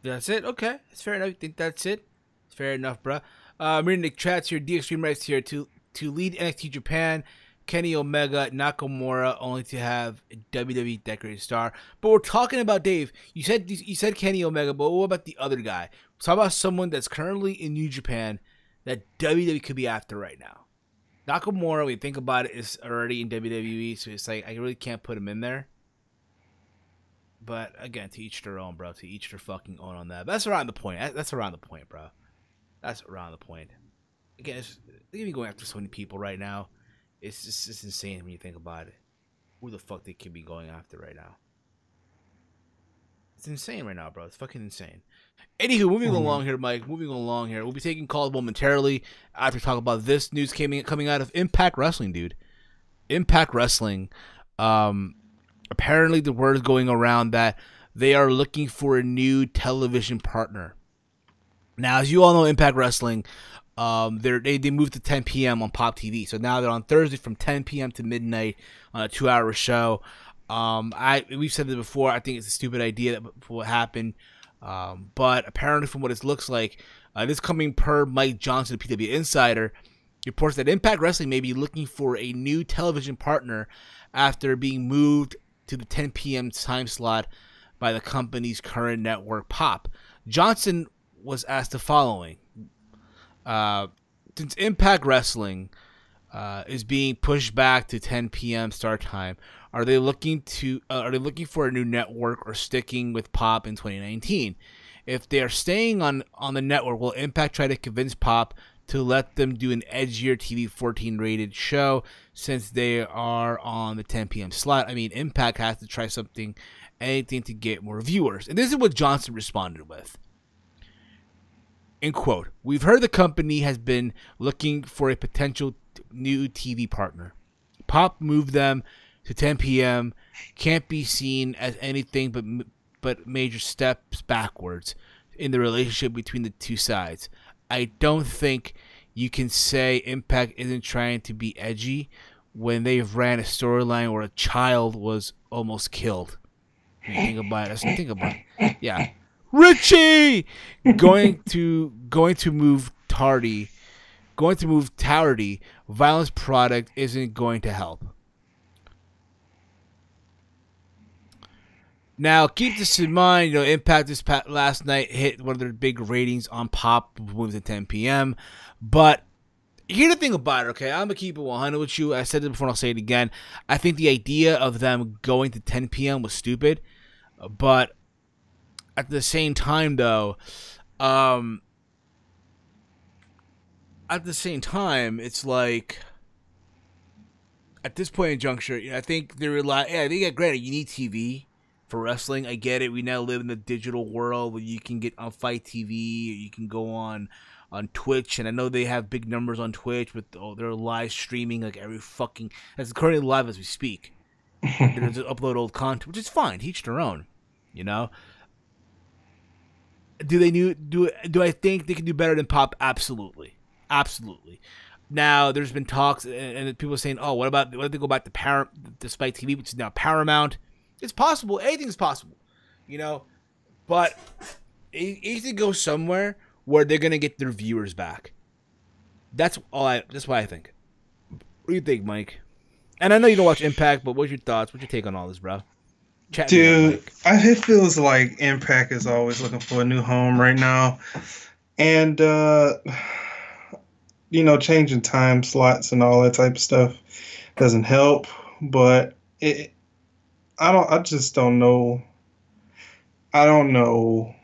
That's it. Okay, that's fair enough. I think that's it. It's fair enough, bro. I'm reading the chats here. D Extreme writes here to lead NXT Japan, Kenny Omega, Nakamura, only to have a WWE decorated star. But we're talking about, Dave. You said Kenny Omega, but what about the other guy? Talk about someone that's currently in New Japan that WWE could be after right now. Nakamura, when you think about it, is already in WWE, so it's like I really can't put him in there. But again, to each their own, bro. To each their fucking own on that. But that's around the point. That's around the point, bro. That's around the point. Again, they're gonna be going after so many people right now. It's insane when you think about it. Who the fuck they could be going after right now? It's insane right now, bro. It's fucking insane. Anywho, moving along here, Mike. Moving along here. We'll be taking calls momentarily after we talk about this news coming out of Impact Wrestling, dude. Impact Wrestling. Apparently, the word is going around that they are looking for a new television partner. Now, as you all know, Impact Wrestling, they moved to 10 p.m. on Pop TV. So now they're on Thursday from 10 p.m. to midnight on a 2-hour show. We've said this before. I think it's a stupid idea that will happen. But apparently, from what it looks like, this coming per Mike Johnson, the PW Insider, reports that Impact Wrestling may be looking for a new television partner after being moved to the 10 p.m. time slot by the company's current network, Pop. Johnson was asked the following: since Impact Wrestling is being pushed back to 10 p.m. start time, are they looking for a new network or sticking with Pop in 2019? If they are staying on the network, will Impact try to convince Pop to let them do an edgier TV 14 rated show since they are on the 10 p.m. slot? I mean, Impact has to try anything to get more viewers. And this is what Johnson responded with. In quote, "We've heard the company has been looking for a potential new TV partner. Pop moved them to 10 p.m. Can't be seen as anything but major steps backwards in the relationship between the two sides. I don't think you can say Impact isn't trying to be edgy when they've ran a storyline where a child was almost killed." Think about it. Think about it. Yeah. Richie going to move tardy. Violence product isn't going to help. Now, keep this in mind. Impact last night hit one of their big ratings on Pop, moved to 10 p.m. But here's the thing about it, okay? I'm gonna keep it 100 with you. I said it before, and I'll say it again. I think the idea of them going to 10 p.m. was stupid, but at the same time, though, it's like at this point in juncture, I think they rely. Yeah, they get granted. You need TV for wrestling. I get it. We now live in the digital world where you can get on Fight TV, or you can go on Twitch, and I know they have big numbers on Twitch with their live streaming like every fucking. That's currently live as we speak. They just upload old content, which is fine. Each their own, Do I think they can do better than Pop? Absolutely. Now, there's been talks, and people are saying, "Oh, what if they go back to Spike TV, which is now Paramount?" It's possible. Anything's possible, But it needs to go somewhere where they're gonna get their viewers back. That's why I think. What do you think, Mike? And I know you don't watch Impact, but what's your thoughts? What's your take on all this, bro? Dude, it feels like Impact is always looking for a new home right now, and changing time slots and all that type of stuff doesn't help. But I just don't know. I don't know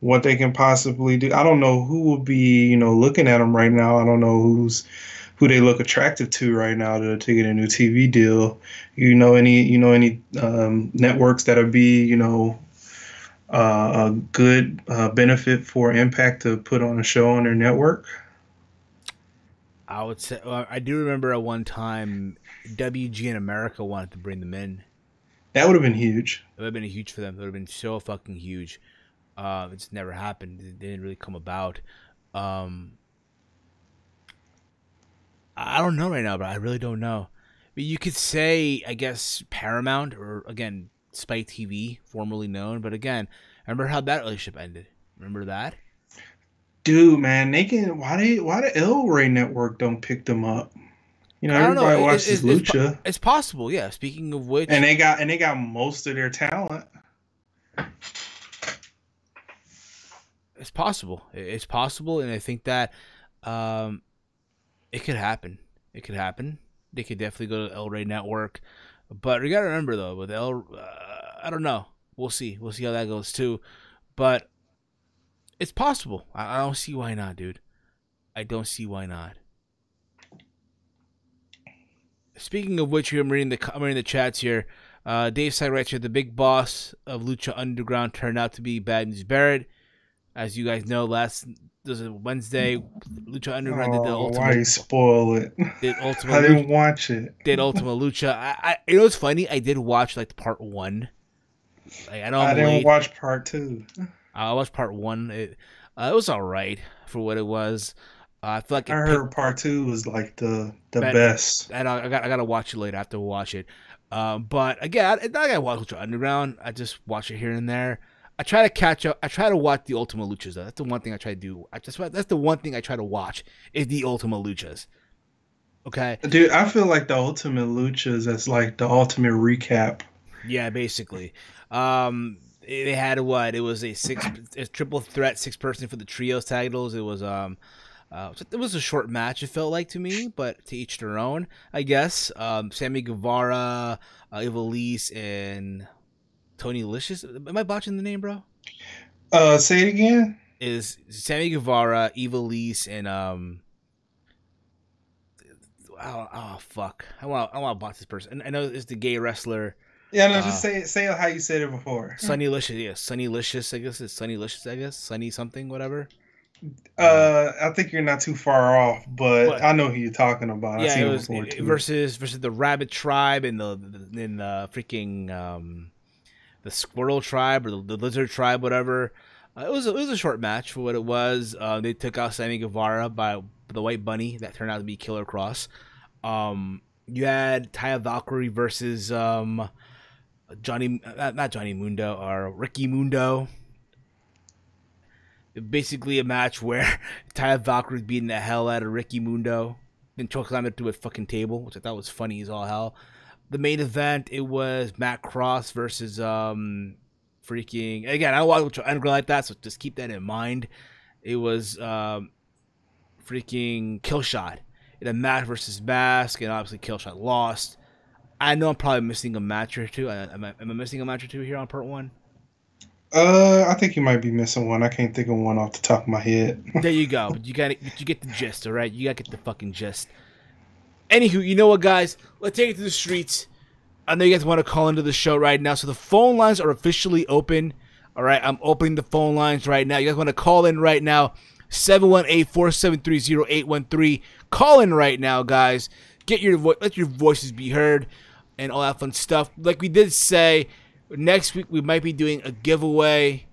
what they can possibly do. I don't know who will be, looking at them right now. I don't know who they look attractive to right now to get a new TV deal. Any networks that'll be, a good benefit for Impact to put on a show on their network? I would say I do remember at one time WG in America wanted to bring them in. That would have been huge. It would have been huge for them. It would have been so fucking huge. It just never happened. It didn't really come about. I don't know right now, but I really don't know. But you could say, I guess, Paramount, or again, Spike TV, formerly known. But again, I remember how that relationship ended. Remember that? Dude, man, they can. Why the El Rey Network don't pick them up? You know, I don't know. everybody watches Lucha. It's possible, yeah. Speaking of which, and they got most of their talent. It's possible. It's possible, and I think that it could happen. It could happen. They could definitely go to El Rey Network, but you gotta remember though, with I don't know. We'll see. We'll see how that goes too, but it's possible. I don't see why not, dude. I don't see why not. Speaking of which, I'm reading the chats here. Dave Side writes here, the big boss of Lucha Underground turned out to be Bad News Barrett. As you guys know, this was a Wednesday. Lucha Underground did the Ultimate. Why you spoil it? I didn't watch it. Did Ultima Lucha. You know what's funny? I did watch like part 1. Like, I didn't watch part 2. I watched part 1. It was alright for what it was. I feel like I heard part 2 was like the best. And I gotta watch it later. I have to watch it. But again, I gotta watch Lucha Underground. I just watch it here and there. I try to catch up. I try to watch the Ultima Luchas though. That's the one thing I try to do. That's the one thing I try to watch is the Ultima Luchas. Okay, dude, I feel like the Ultimate Luchas is like the ultimate recap. Yeah, basically. They had what? It was a triple threat 6-person for the trios titles. It was a short match. It felt like to me, but to each their own, I guess. Sammy Guevara, Ivelisse, and Tony Licious. Am I botching the name, bro? Say it again. Is Sammy Guevara, Ivelisse, and oh fuck! I want to botch this person. I know it's the gay wrestler. Yeah, no, just say how you said it before. Sunny Licious, yeah, Sunny Licious. I guess it's Sunny Licious. I guess Sunny something, whatever. I think you're not too far off, but I know who you're talking about. Yeah, it was versus the Rabbit Tribe and the freaking the Squirrel Tribe or the Lizard Tribe, whatever. It was a short match for what it was. They took out Sammy Guevara by the White Bunny that turned out to be Killer Cross. You had Taya Valkyrie versus not Johnny Mundo or Ricky Mundo. Basically a match where Taya Valkyrie beating the hell out of Ricky Mundo, then chokeslammed it to a fucking table, which I thought was funny as all hell. The main event, it was Matt Cross versus freaking, again, I don't watch Underground like that, so just keep that in mind. It was freaking Killshot in a match versus Mask, and obviously Killshot lost. I know I'm probably missing a match or two. Am I missing a match or two here on part 1? I think you might be missing one. I can't think of one off the top of my head. There you go. But you get the gist, all right? You gotta get the fucking gist. Anywho, you know what, guys? Let's take it to the streets. I know you guys want to call into the show right now, so the phone lines are officially open. All right, I'm opening the phone lines right now. You guys want to call in right now? 718-473-0813. Call in right now, guys. Let your voices be heard and all that fun stuff. Like we did say, next week we might be doing a giveaway,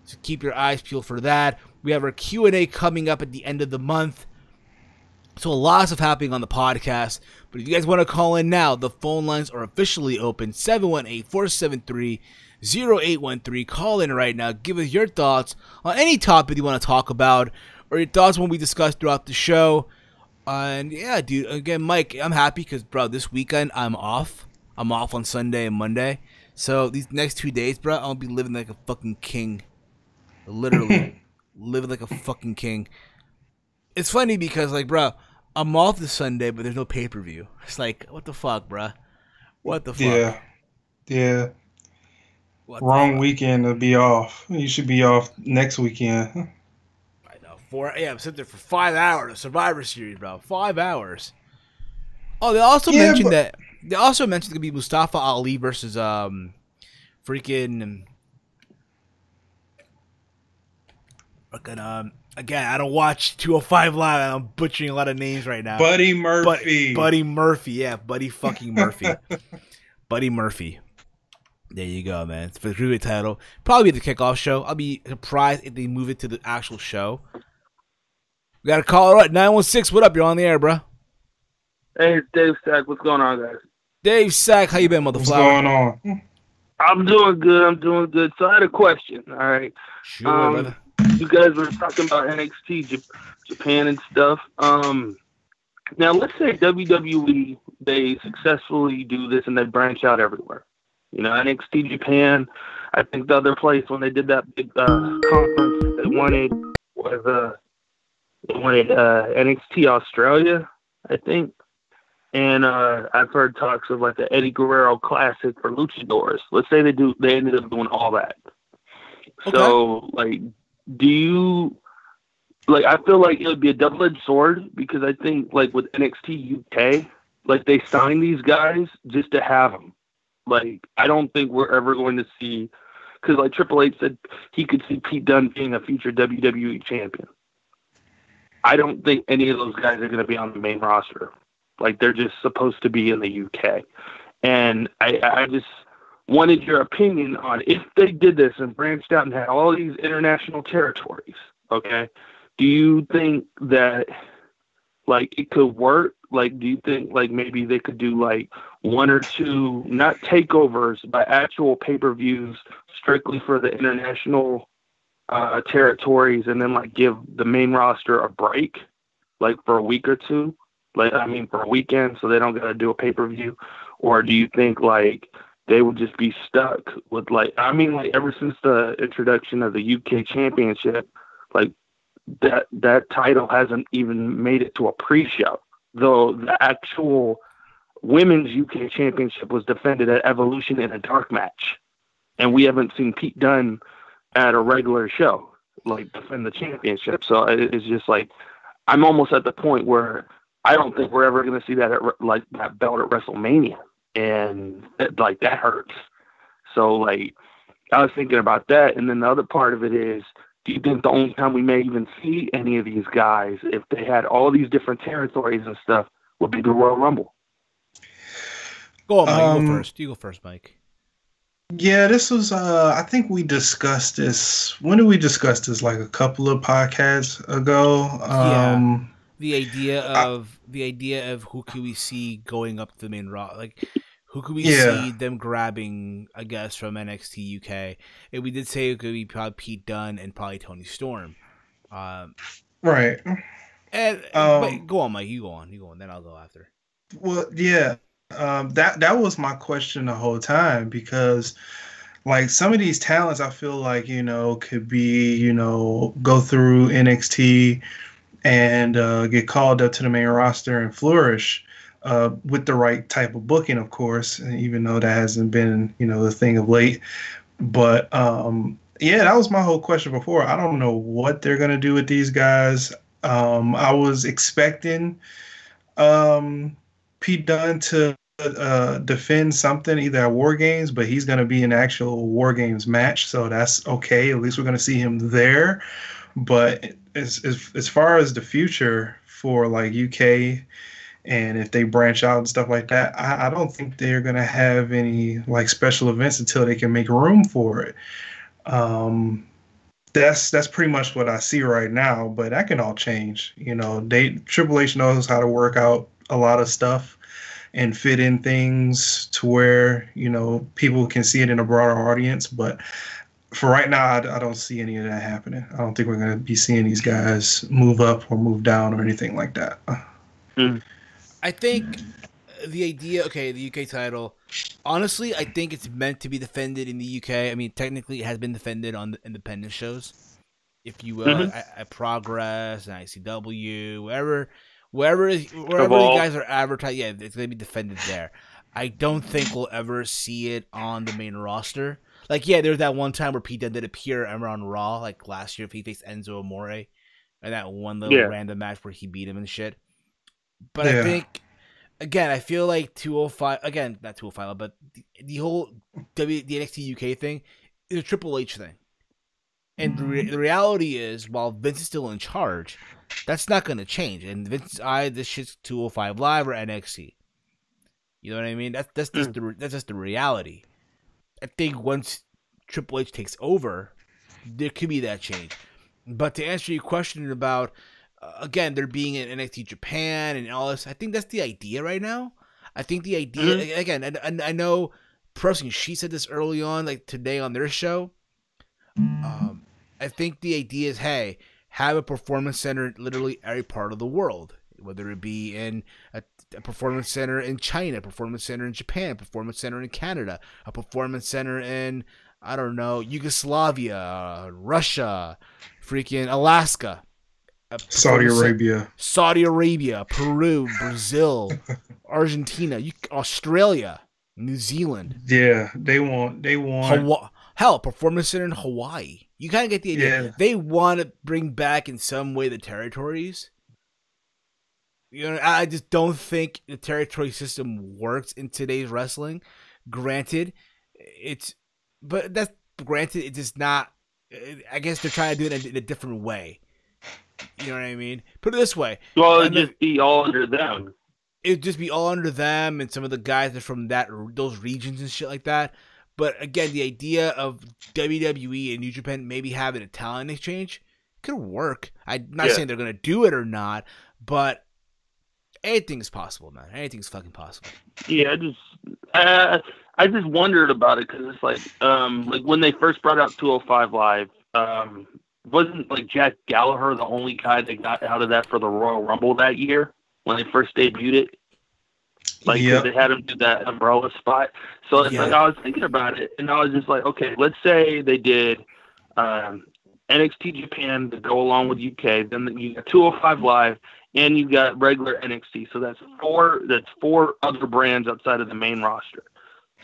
so keep your eyes peeled for that. We have our Q&A coming up at the end of the month. So a lot of stuff happening on the podcast. But if you guys want to call in now, the phone lines are officially open. 718-473-0813. Call in right now. Give us your thoughts on any topic you want to talk about, or your thoughts when we discuss throughout the show. And yeah, dude, again, Mike, I'm happy because, bro, this weekend I'm off. I'm off on Sunday and Monday. So these next 2 days, bro, I'll be living like a fucking king. Literally. Living like a fucking king. It's funny because, like, bro, I'm off this Sunday, but there's no pay-per-view. It's like, what the fuck, bro? What the fuck? Yeah. Wrong weekend to be off. You should be off next weekend. I know. I'm sitting there for 5 hours. Survivor Series, bro. 5 hours. Oh, they also mentioned that. They also mentioned it's gonna be Mustafa Ali versus freaking again, I don't watch 205 Live. I'm butchering a lot of names right now. Buddy Murphy. Buddy Murphy, yeah, Buddy fucking Murphy. Buddy Murphy. There you go, man. It's for the Cruiserweight title. Probably the kickoff show. I'll be surprised if they move it to the actual show. We got a caller at 916. What up? You're on the air, bro. Hey, it's Dave Sack. What's going on, guys? Dave Sack, how you been, motherfucker? What's going on? I'm doing good. I'm doing good. So I had a question. All right. Sure, brother. You guys were talking about NXT Japan and stuff. Now let's say WWE, they successfully do this and they branch out everywhere. You know, NXT Japan. I think the other place when they did that big conference they wanted was NXT Australia, I think. And I've heard talks of like the Eddie Guerrero Classic for luchadors. Let's say they ended up doing all that. Okay. So like, do you like? I feel like it would be a double-edged sword because I think like with NXT UK, like they signed these guys just to have them. Like I don't think we're ever going to see, because like Triple H said he could see Pete Dunne being a future WWE champion. I don't think any of those guys are going to be on the main roster. Like they're just supposed to be in the UK. And I just wanted your opinion on if they did this and branched out and had all these international territories. Okay. Do you think that like it could work? Like, do you think like maybe they could do like one or two, not takeovers, but actual pay-per-views strictly for the international territories, and then like give the main roster a break, like for a week or two, like I mean for a weekend, so they don't gotta do a pay-per-view? Or do you think like they would just be stuck with like, I mean like ever since the introduction of the UK Championship, like that title hasn't even made it to a pre-show, though the actual women's UK Championship was defended at Evolution in a dark match, and we haven't seen Pete Dunne at a regular show like defend the championship. So it's just like I'm almost at the point where I don't think we're ever going to see that like that belt at WrestleMania, and that hurts. So like I was thinking about that, and then the other part of it is, do you think the only time we may even see any of these guys, if they had all these different territories and stuff, would be the Royal Rumble? Go on, Mike. You go first. You go first, Mike. Yeah, this was I think we discussed this. When did we discuss this? Like a couple of podcasts ago. Yeah. The idea of who can we see going up the main roster, like who could we see them grabbing, I guess, from NXT UK? And we did say it could be probably Pete Dunne and probably Tony Storm. Right. And but go on, Mike. You go on. Then I'll go after. Well, yeah. That was my question the whole time, because like some of these talents I feel like, could be, go through NXT and get called up to the main roster and flourish with the right type of booking, of course, even though that hasn't been, the thing of late. But yeah, that was my whole question before. I don't know what they're going to do with these guys. I was expecting Pete Dunne to defend something either at War Games, but he's going to be an actual War Games match, so that's okay. At least we're going to see him there. But as far as the future for like UK, and if they branch out and stuff like that, I don't think they're going to have any like special events until they can make room for it. That's pretty much what I see right now, but that can all change. Triple H knows how to work out a lot of stuff and fit in things to where, people can see it in a broader audience. But for right now, I don't see any of that happening. I don't think we're going to be seeing these guys move up or move down or anything like that. I think the idea, the UK title, honestly, I think it's meant to be defended in the UK. I mean, technically, it has been defended on the independent shows, if you will, at Progress and ICW, wherever you guys are advertised. Yeah, it's going to be defended there. I don't think we'll ever see it on the main roster. Like, yeah, there's that one time where Pete Dunne did appear on Raw, like last year, if he faced Enzo Amore, and that one little random match where he beat him and shit. But I think, again, I feel like 205, again, not 205, but the whole the NXT UK thing is a Triple H thing. And the reality is, while Vince is still in charge, that's not going to change. And Vince's this shit's 205 Live or NXT. You know what I mean? That's just the reality. I think once Triple H takes over, there could be that change. But to answer your question about, again, there being an NXT Japan and all this, I think that's the idea right now. I think the idea, again, and I know personally, she said this early on, like today on their show. I think the idea is, hey, have a performance center in literally every part of the world, whether it be in a performance center in China, a performance center in Japan, a performance center in Canada, a performance center in, I don't know, Yugoslavia, Russia, freaking Alaska, Saudi Arabia, Peru, Brazil, Argentina, Australia, New Zealand. Yeah, they want hell, performance center in Hawaii. You kind of get the idea. Yeah. They want to bring back in some way the territories. You know, I just don't think the territory system works in today's wrestling. Granted, it's just not. I guess they're trying to do it in a different way. You know what I mean? Put it this way. Well, it'd just be all under them. It'd just be all under them and some of the guys that are from those regions and shit like that. But again, the idea of WWE and New Japan maybe having a talent exchange could work. I'm not saying they're going to do it or not, but anything's possible, man. Anything's fucking possible. Yeah, I just wondered about it because it's like when they first brought out 205 Live, wasn't like Jack Gallagher the only guy that got out of that for the Royal Rumble that year when they first debuted it? Like, they had him do that umbrella spot. So it's like, I was thinking about it, and I was just like, okay, let's say they did NXT Japan to go along with UK, then you got 205 Live, and you got regular NXT. So that's four other brands outside of the main roster.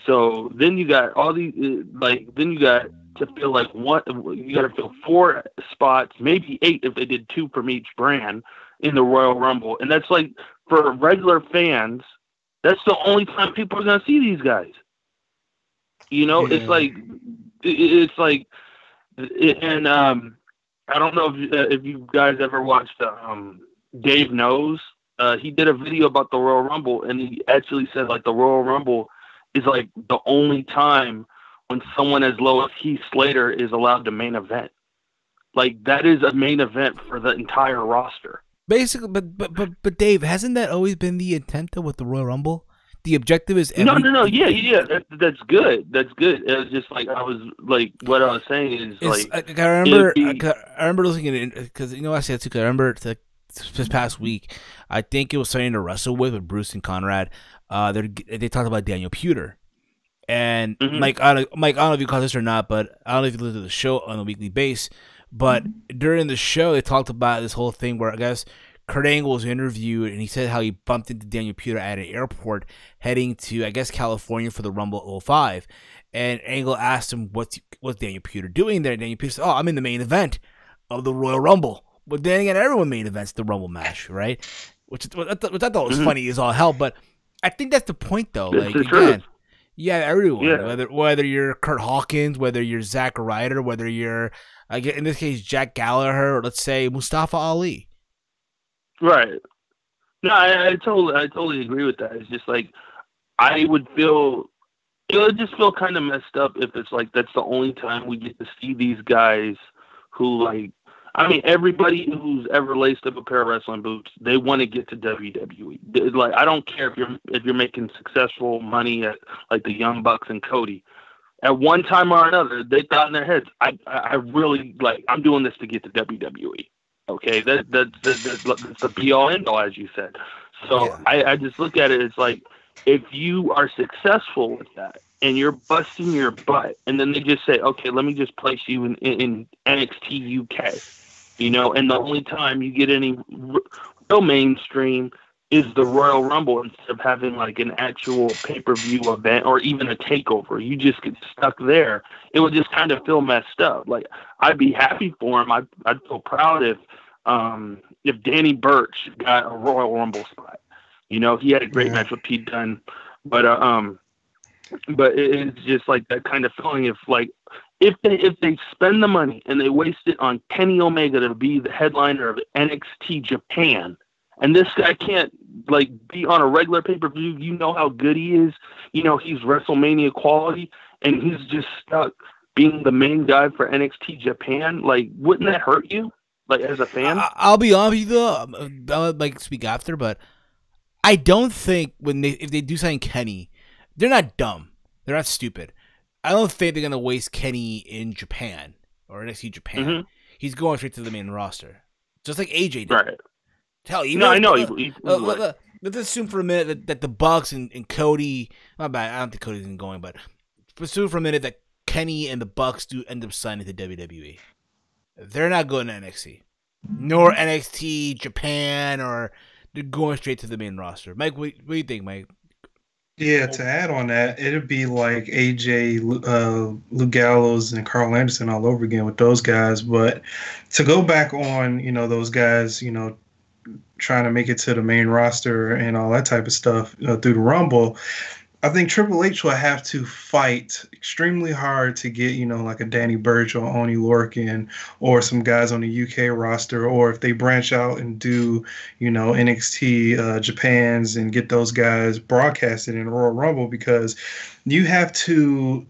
So then you got all these, then you got to fill you got to fill 4 spots, maybe 8 if they did 2 from each brand in the Royal Rumble. And that's like, for regular fans, that's the only time people are going to see these guys. You know, it's like, and I don't know if you guys ever watched Dave Knows. He did a video about the Royal Rumble, and he actually said like the Royal Rumble is like the only time when someone as low as Heath Slater is allowed to main event. Like, that is a main event for the entire roster. Basically, but Dave, hasn't that always been the intent though with the Royal Rumble? The objective is no, yeah, that's good. That's good. It was just like I was like, what I was saying is like I remember looking at it because I said too. Cause I remember this past week, I think it was something to wrestle with Bruce and Conrad. They talked about Daniel Puder, and Mike, I don't know if you caught this or not, but I don't know if you listen to the show on a weekly basis. But during the show, they talked about this whole thing where I guess Kurt Angle was interviewed, and he said how he bumped into Daniel Puder at an airport heading to, I guess, California for the Rumble 05. And Angle asked him, what's Daniel Puder doing there? And Daniel Puder said, I'm in the main event of the Royal Rumble. But then again, everyone main events the Rumble match, right? Which I thought was funny as all hell. But I think that's the point, though. It's like, again, everyone, whether you're Kurt Hawkins, whether you're Zack Ryder, whether you're, in this case, Jack Gallagher, or let's say Mustafa Ali. Right. No, I totally agree with that. It's just like, it would just feel kind of messed up if it's like that's the only time we get to see these guys who, like, I mean, everybody who's ever laced up a pair of wrestling boots, they want to get to WWE. Like, I don't care if you're making successful money at like the Young Bucks and Cody. At one time or another, they thought in their heads, I really, like, I'm doing this to get to WWE. Okay, that's the be all end all, as you said. So I just look at it as like, if you are successful with that and you're busting your butt, and then they just say, okay, let me just place you in NXT UK, and the only time you get any real mainstream is the Royal Rumble instead of having like an actual pay-per-view event or even a takeover. You just get stuck there. It would just kind of feel messed up. Like, I'd be happy for him. I'd feel proud if Danny Burch got a Royal Rumble spot. He had a great match with Pete Dunne, but it's just like that kind of feeling if they spend the money and they waste it on Kenny Omega to be the headliner of NXT Japan, and this guy can't like be on a regular pay-per-view, how good he is, he's WrestleMania quality, and he's just stuck being the main guy for NXT Japan, like, wouldn't that hurt you? Like, as a fan? I'll be honest with you, though. I'll like speak after, but I don't think if they do sign Kenny, they're not dumb. They're not stupid. I don't think they're gonna waste Kenny in Japan or NXT Japan. Mm-hmm. He's going straight to the main roster, just like AJ did. Right. Hell, even No, I know. let's assume for a minute that the Bucks and Cody. Not bad. I don't think Cody's going, but let's assume for a minute that Kenny and the Bucks do end up signing to WWE. They're not going to NXT, nor NXT Japan, or they're going straight to the main roster. Mike, what do you think, Mike? Yeah, to add on that, it'd be like AJ, Luke Gallows, and Carl Anderson all over again with those guys. But to go back on, those guys, trying to make it to the main roster and all that type of stuff through the Rumble, I think Triple H will have to fight extremely hard to get, like a Danny Burch or Oney Lorcan or some guys on the UK roster, or if they branch out and do, NXT Japans and get those guys broadcasted in Royal Rumble, because you have to,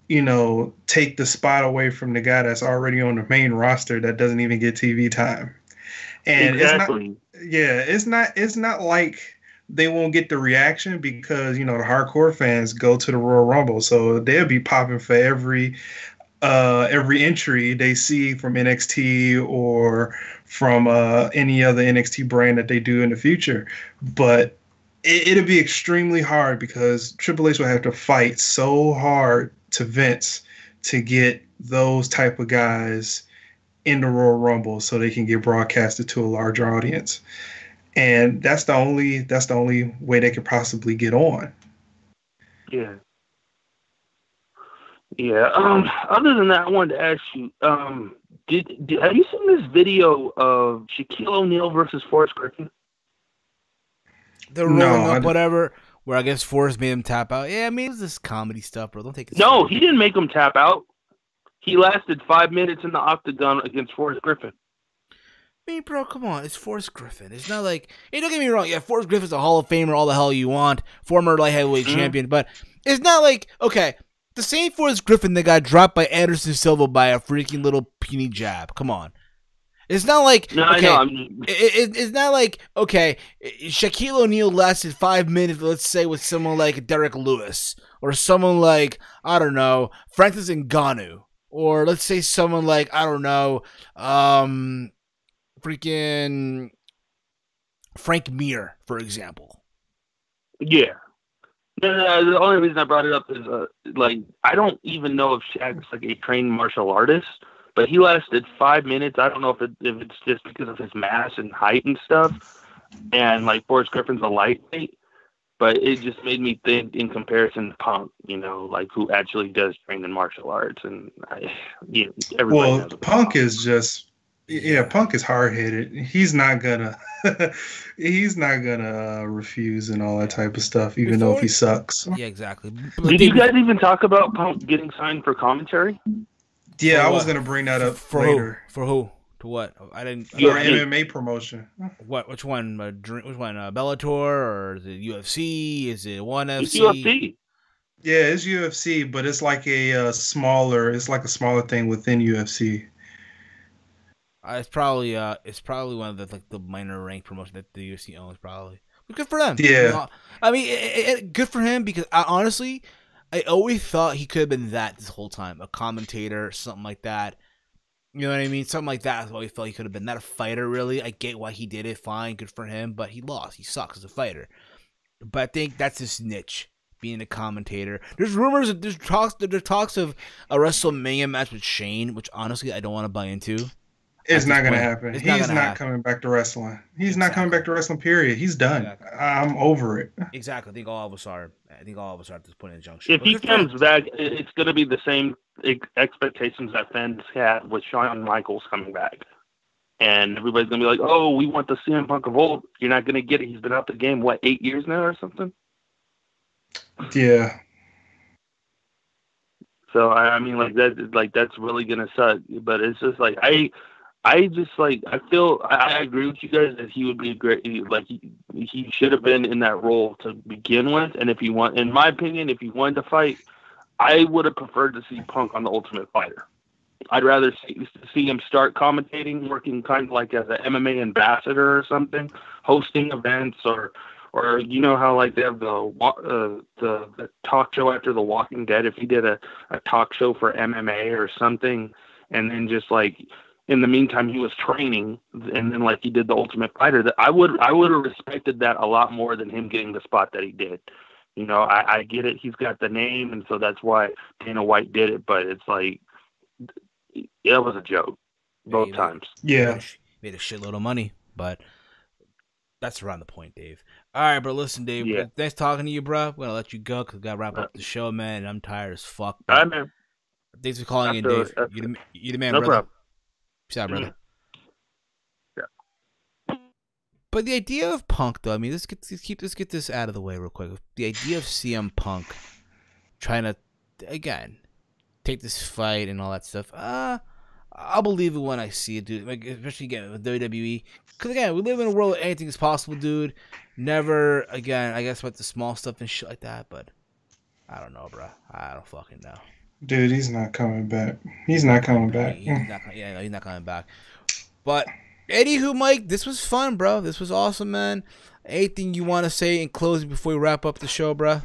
take the spot away from the guy that's already on the main roster that doesn't even get TV time. And exactly. It's not like they won't get the reaction, because the hardcore fans go to the Royal Rumble, so they'll be popping for every entry they see from NXT or from any other NXT brand that they do in the future. But it'll be extremely hard, because Triple H will have to fight so hard to Vince to get those type of guys in the Royal Rumble so they can get broadcasted to a larger audience. And that's the only way they could possibly get on. Yeah. Yeah. Other than that, I wanted to ask you, have you seen this video of Shaquille O'Neal versus Forrest Griffin? They're rolling up whatever, where I guess Forrest made him tap out. Yeah, I mean, it's this comedy stuff, bro. Don't take it No, he didn't make him tap out. He lasted 5 minutes in the octagon against Forrest Griffin. I mean, bro, come on. It's Forrest Griffin. It's not like... Hey, don't get me wrong. Yeah, Forrest Griffin's a Hall of Famer, all the hell you want. Former light heavyweight champion. But it's not like... Okay, the same Forrest Griffin that got dropped by Anderson Silva by a freaking little puny jab. Come on. It's not like... No, okay, I know. It's not like... Okay, Shaquille O'Neal lasted 5 minutes, let's say, with someone like Derek Lewis. Or someone like, I don't know, Francis Ngannou. Or let's say someone like, I don't know, freaking Frank Mir, for example. Yeah. No, the only reason I brought it up is, I don't even know if Shaq's like a trained martial artist, but he lasted 5 minutes. I don't know if it's just because of his mass and height and stuff, and like Forrest Griffin's a lightweight, but it just made me think in comparison to Punk, like who actually does train in martial arts, and everybody knows Punk is just. Yeah, Punk is hard-headed. He's not gonna refuse and all that type of stuff, even though if he sucks. Yeah, exactly. Did you guys even talk about Punk getting signed for commentary? Yeah, I was gonna bring that up later. For who? To what? I didn't. For MMA promotion. What? Which one? Which one? Bellator, or is it UFC? Is it ONE FC? It's UFC. Yeah, it's UFC, but it's like a smaller thing within UFC. It's probably one of the minor rank promotion that the UFC owns, probably. But good for them. Yeah. I mean, good for him, because honestly, I always thought he could have been that this whole time, a commentator, something like that. You know what I mean? Something like that. I always felt he could have been not a fighter, really. I get why he did it. Fine, good for him, but he lost. He sucks as a fighter. But I think that's his niche, being a commentator. There's rumors, there's talks of a WrestleMania match with Shane, which honestly I don't want to buy into. It's not going to happen. He's not coming back to wrestling. He's not coming back to wrestling, period. He's done. Exactly. I'm over it. Exactly. I think all of us are at this point in the junction. If he comes back, it's going to be the same expectations that fans had with Shawn Michaels coming back. And everybody's going to be like, oh, we want the CM Punk of old. You're not going to get it. He's been out the game, 8 years now or something? Yeah. So, I mean, that's really going to suck. But it's just like, I feel I agree with you guys that he would be great. He should have been in that role to begin with. And in my opinion, if he wanted to fight, I would have preferred to see Punk on the Ultimate Fighter. I'd rather see him start commentating, working kind of like as an MMA ambassador or something, hosting events or Or you know how like they have the talk show after The Walking Dead. If he did a talk show for MMA or something, and then just like in the meantime he was training, and then like he did the Ultimate Fighter, that I would have respected that a lot more than him getting the spot that he did. You know, I get it. He's got the name, and so that's why Dana White did it. But it's like, it was a joke both times. Yeah. Made a shitload of money, but that's around the point, Dave. All right, bro. Listen, Dave. Yeah. Nice talking to you, bro. I'm gonna let you go because I gotta wrap up the show, man. And I'm tired as fuck. All right, man. Thanks for calling in, Dave. You the man, no brother. Problem. Peace out, brother. Yeah. But the idea of Punk, though, I mean, let's get this out of the way real quick. The idea of CM Punk trying to, again, take this fight and all that stuff. I'll believe it when I see it, dude. Like, especially again with WWE, because again, we live in a world where anything is possible, dude. Never again, I guess, about the small stuff and shit like that. But I don't know, bro. I don't fucking know. Dude, he's not coming back. He's not coming back. He's not coming back. But anywho, Mike, this was fun, bro. This was awesome, man. Anything you want to say in closing before we wrap up the show, bro?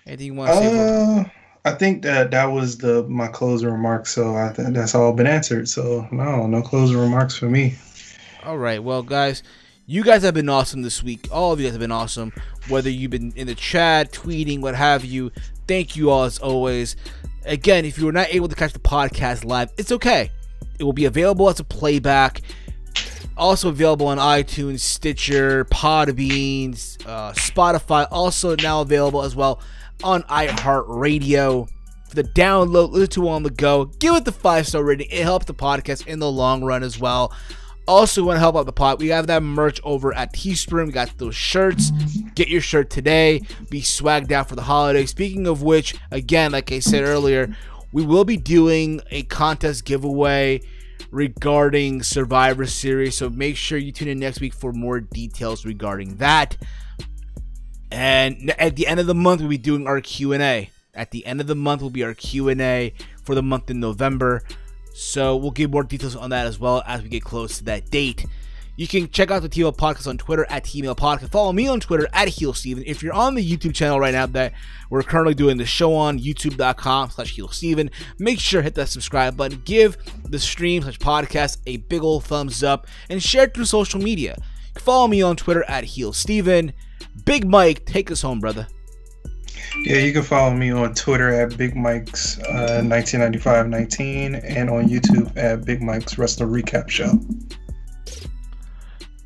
Anything you want to say? I think that was my closing remarks. So I think that's all been answered. So no closing remarks for me. All right, well, guys, you guys have been awesome this week. All of you guys have been awesome. Whether you've been in the chat, tweeting, what have you. Thank you all as always. Again, if you were not able to catch the podcast live, it's okay. It will be available as a playback. Also available on iTunes, Stitcher, PodBean, Spotify. Also now available as well on iHeart Radio. For the download, listen to it on the go. Give it the 5-star rating. It helps the podcast in the long run as well. Also, want to help out the pod. We have that merch over at Teespring. We got those shirts. Get your shirt today. Be swagged out for the holidays. Speaking of which, again, like I said earlier, we will be doing a contest giveaway regarding Survivor Series. So make sure you tune in next week for more details regarding that. And at the end of the month, we'll be doing our Q&A. At the end of the month will be our Q&A for the month in November. So we'll give more details on that as well as we get close to that date. You can check out the TML Podcast on Twitter at TML Podcast. Follow me on Twitter at HeelSteven. If you're on the YouTube channel right now that we're currently doing the show on, youtube.com/HeelSteven, make sure to hit that subscribe button. Give the stream/podcast a big old thumbs up and share it through social media. You can follow me on Twitter at HeelSteven. Big Mike, take us home, brother. Yeah, you can follow me on Twitter at Big Mike's 1995-19 and on YouTube at Big Mike's Wrestling Recap Show.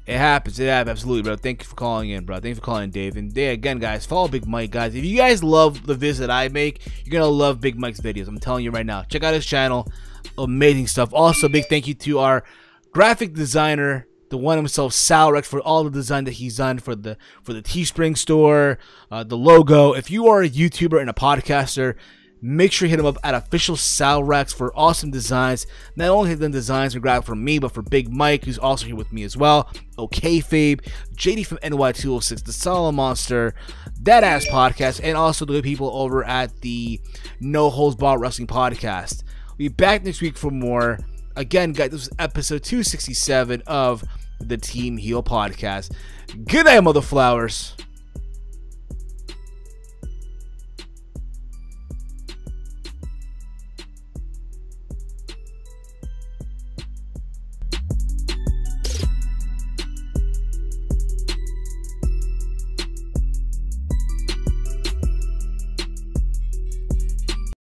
It happens, absolutely, bro. Thank you for calling in, bro. Thank you for calling in, Dave. And again, guys, follow Big Mike, guys. If you guys love the vids that I make, you're gonna love Big Mike's videos. I'm telling you right now. Check out his channel, amazing stuff. Also, big thank you to our graphic designer, the one himself, Salrex, for all the design that he's done for the Teespring store, the logo. If you are a YouTuber and a podcaster, make sure you hit him up at official Salrex for awesome designs. Not only have done designs and graphic from me, but for Big Mike, who's also here with me as well. Okay, Fabe, JD from NY206, the Solid Monster, That Ass Podcast, and also the good people over at the No Holds Barred Wrestling Podcast. We'll be back next week for more. Again, guys, this is episode 267 of the Team Heel Podcast. Good night, mother flowers.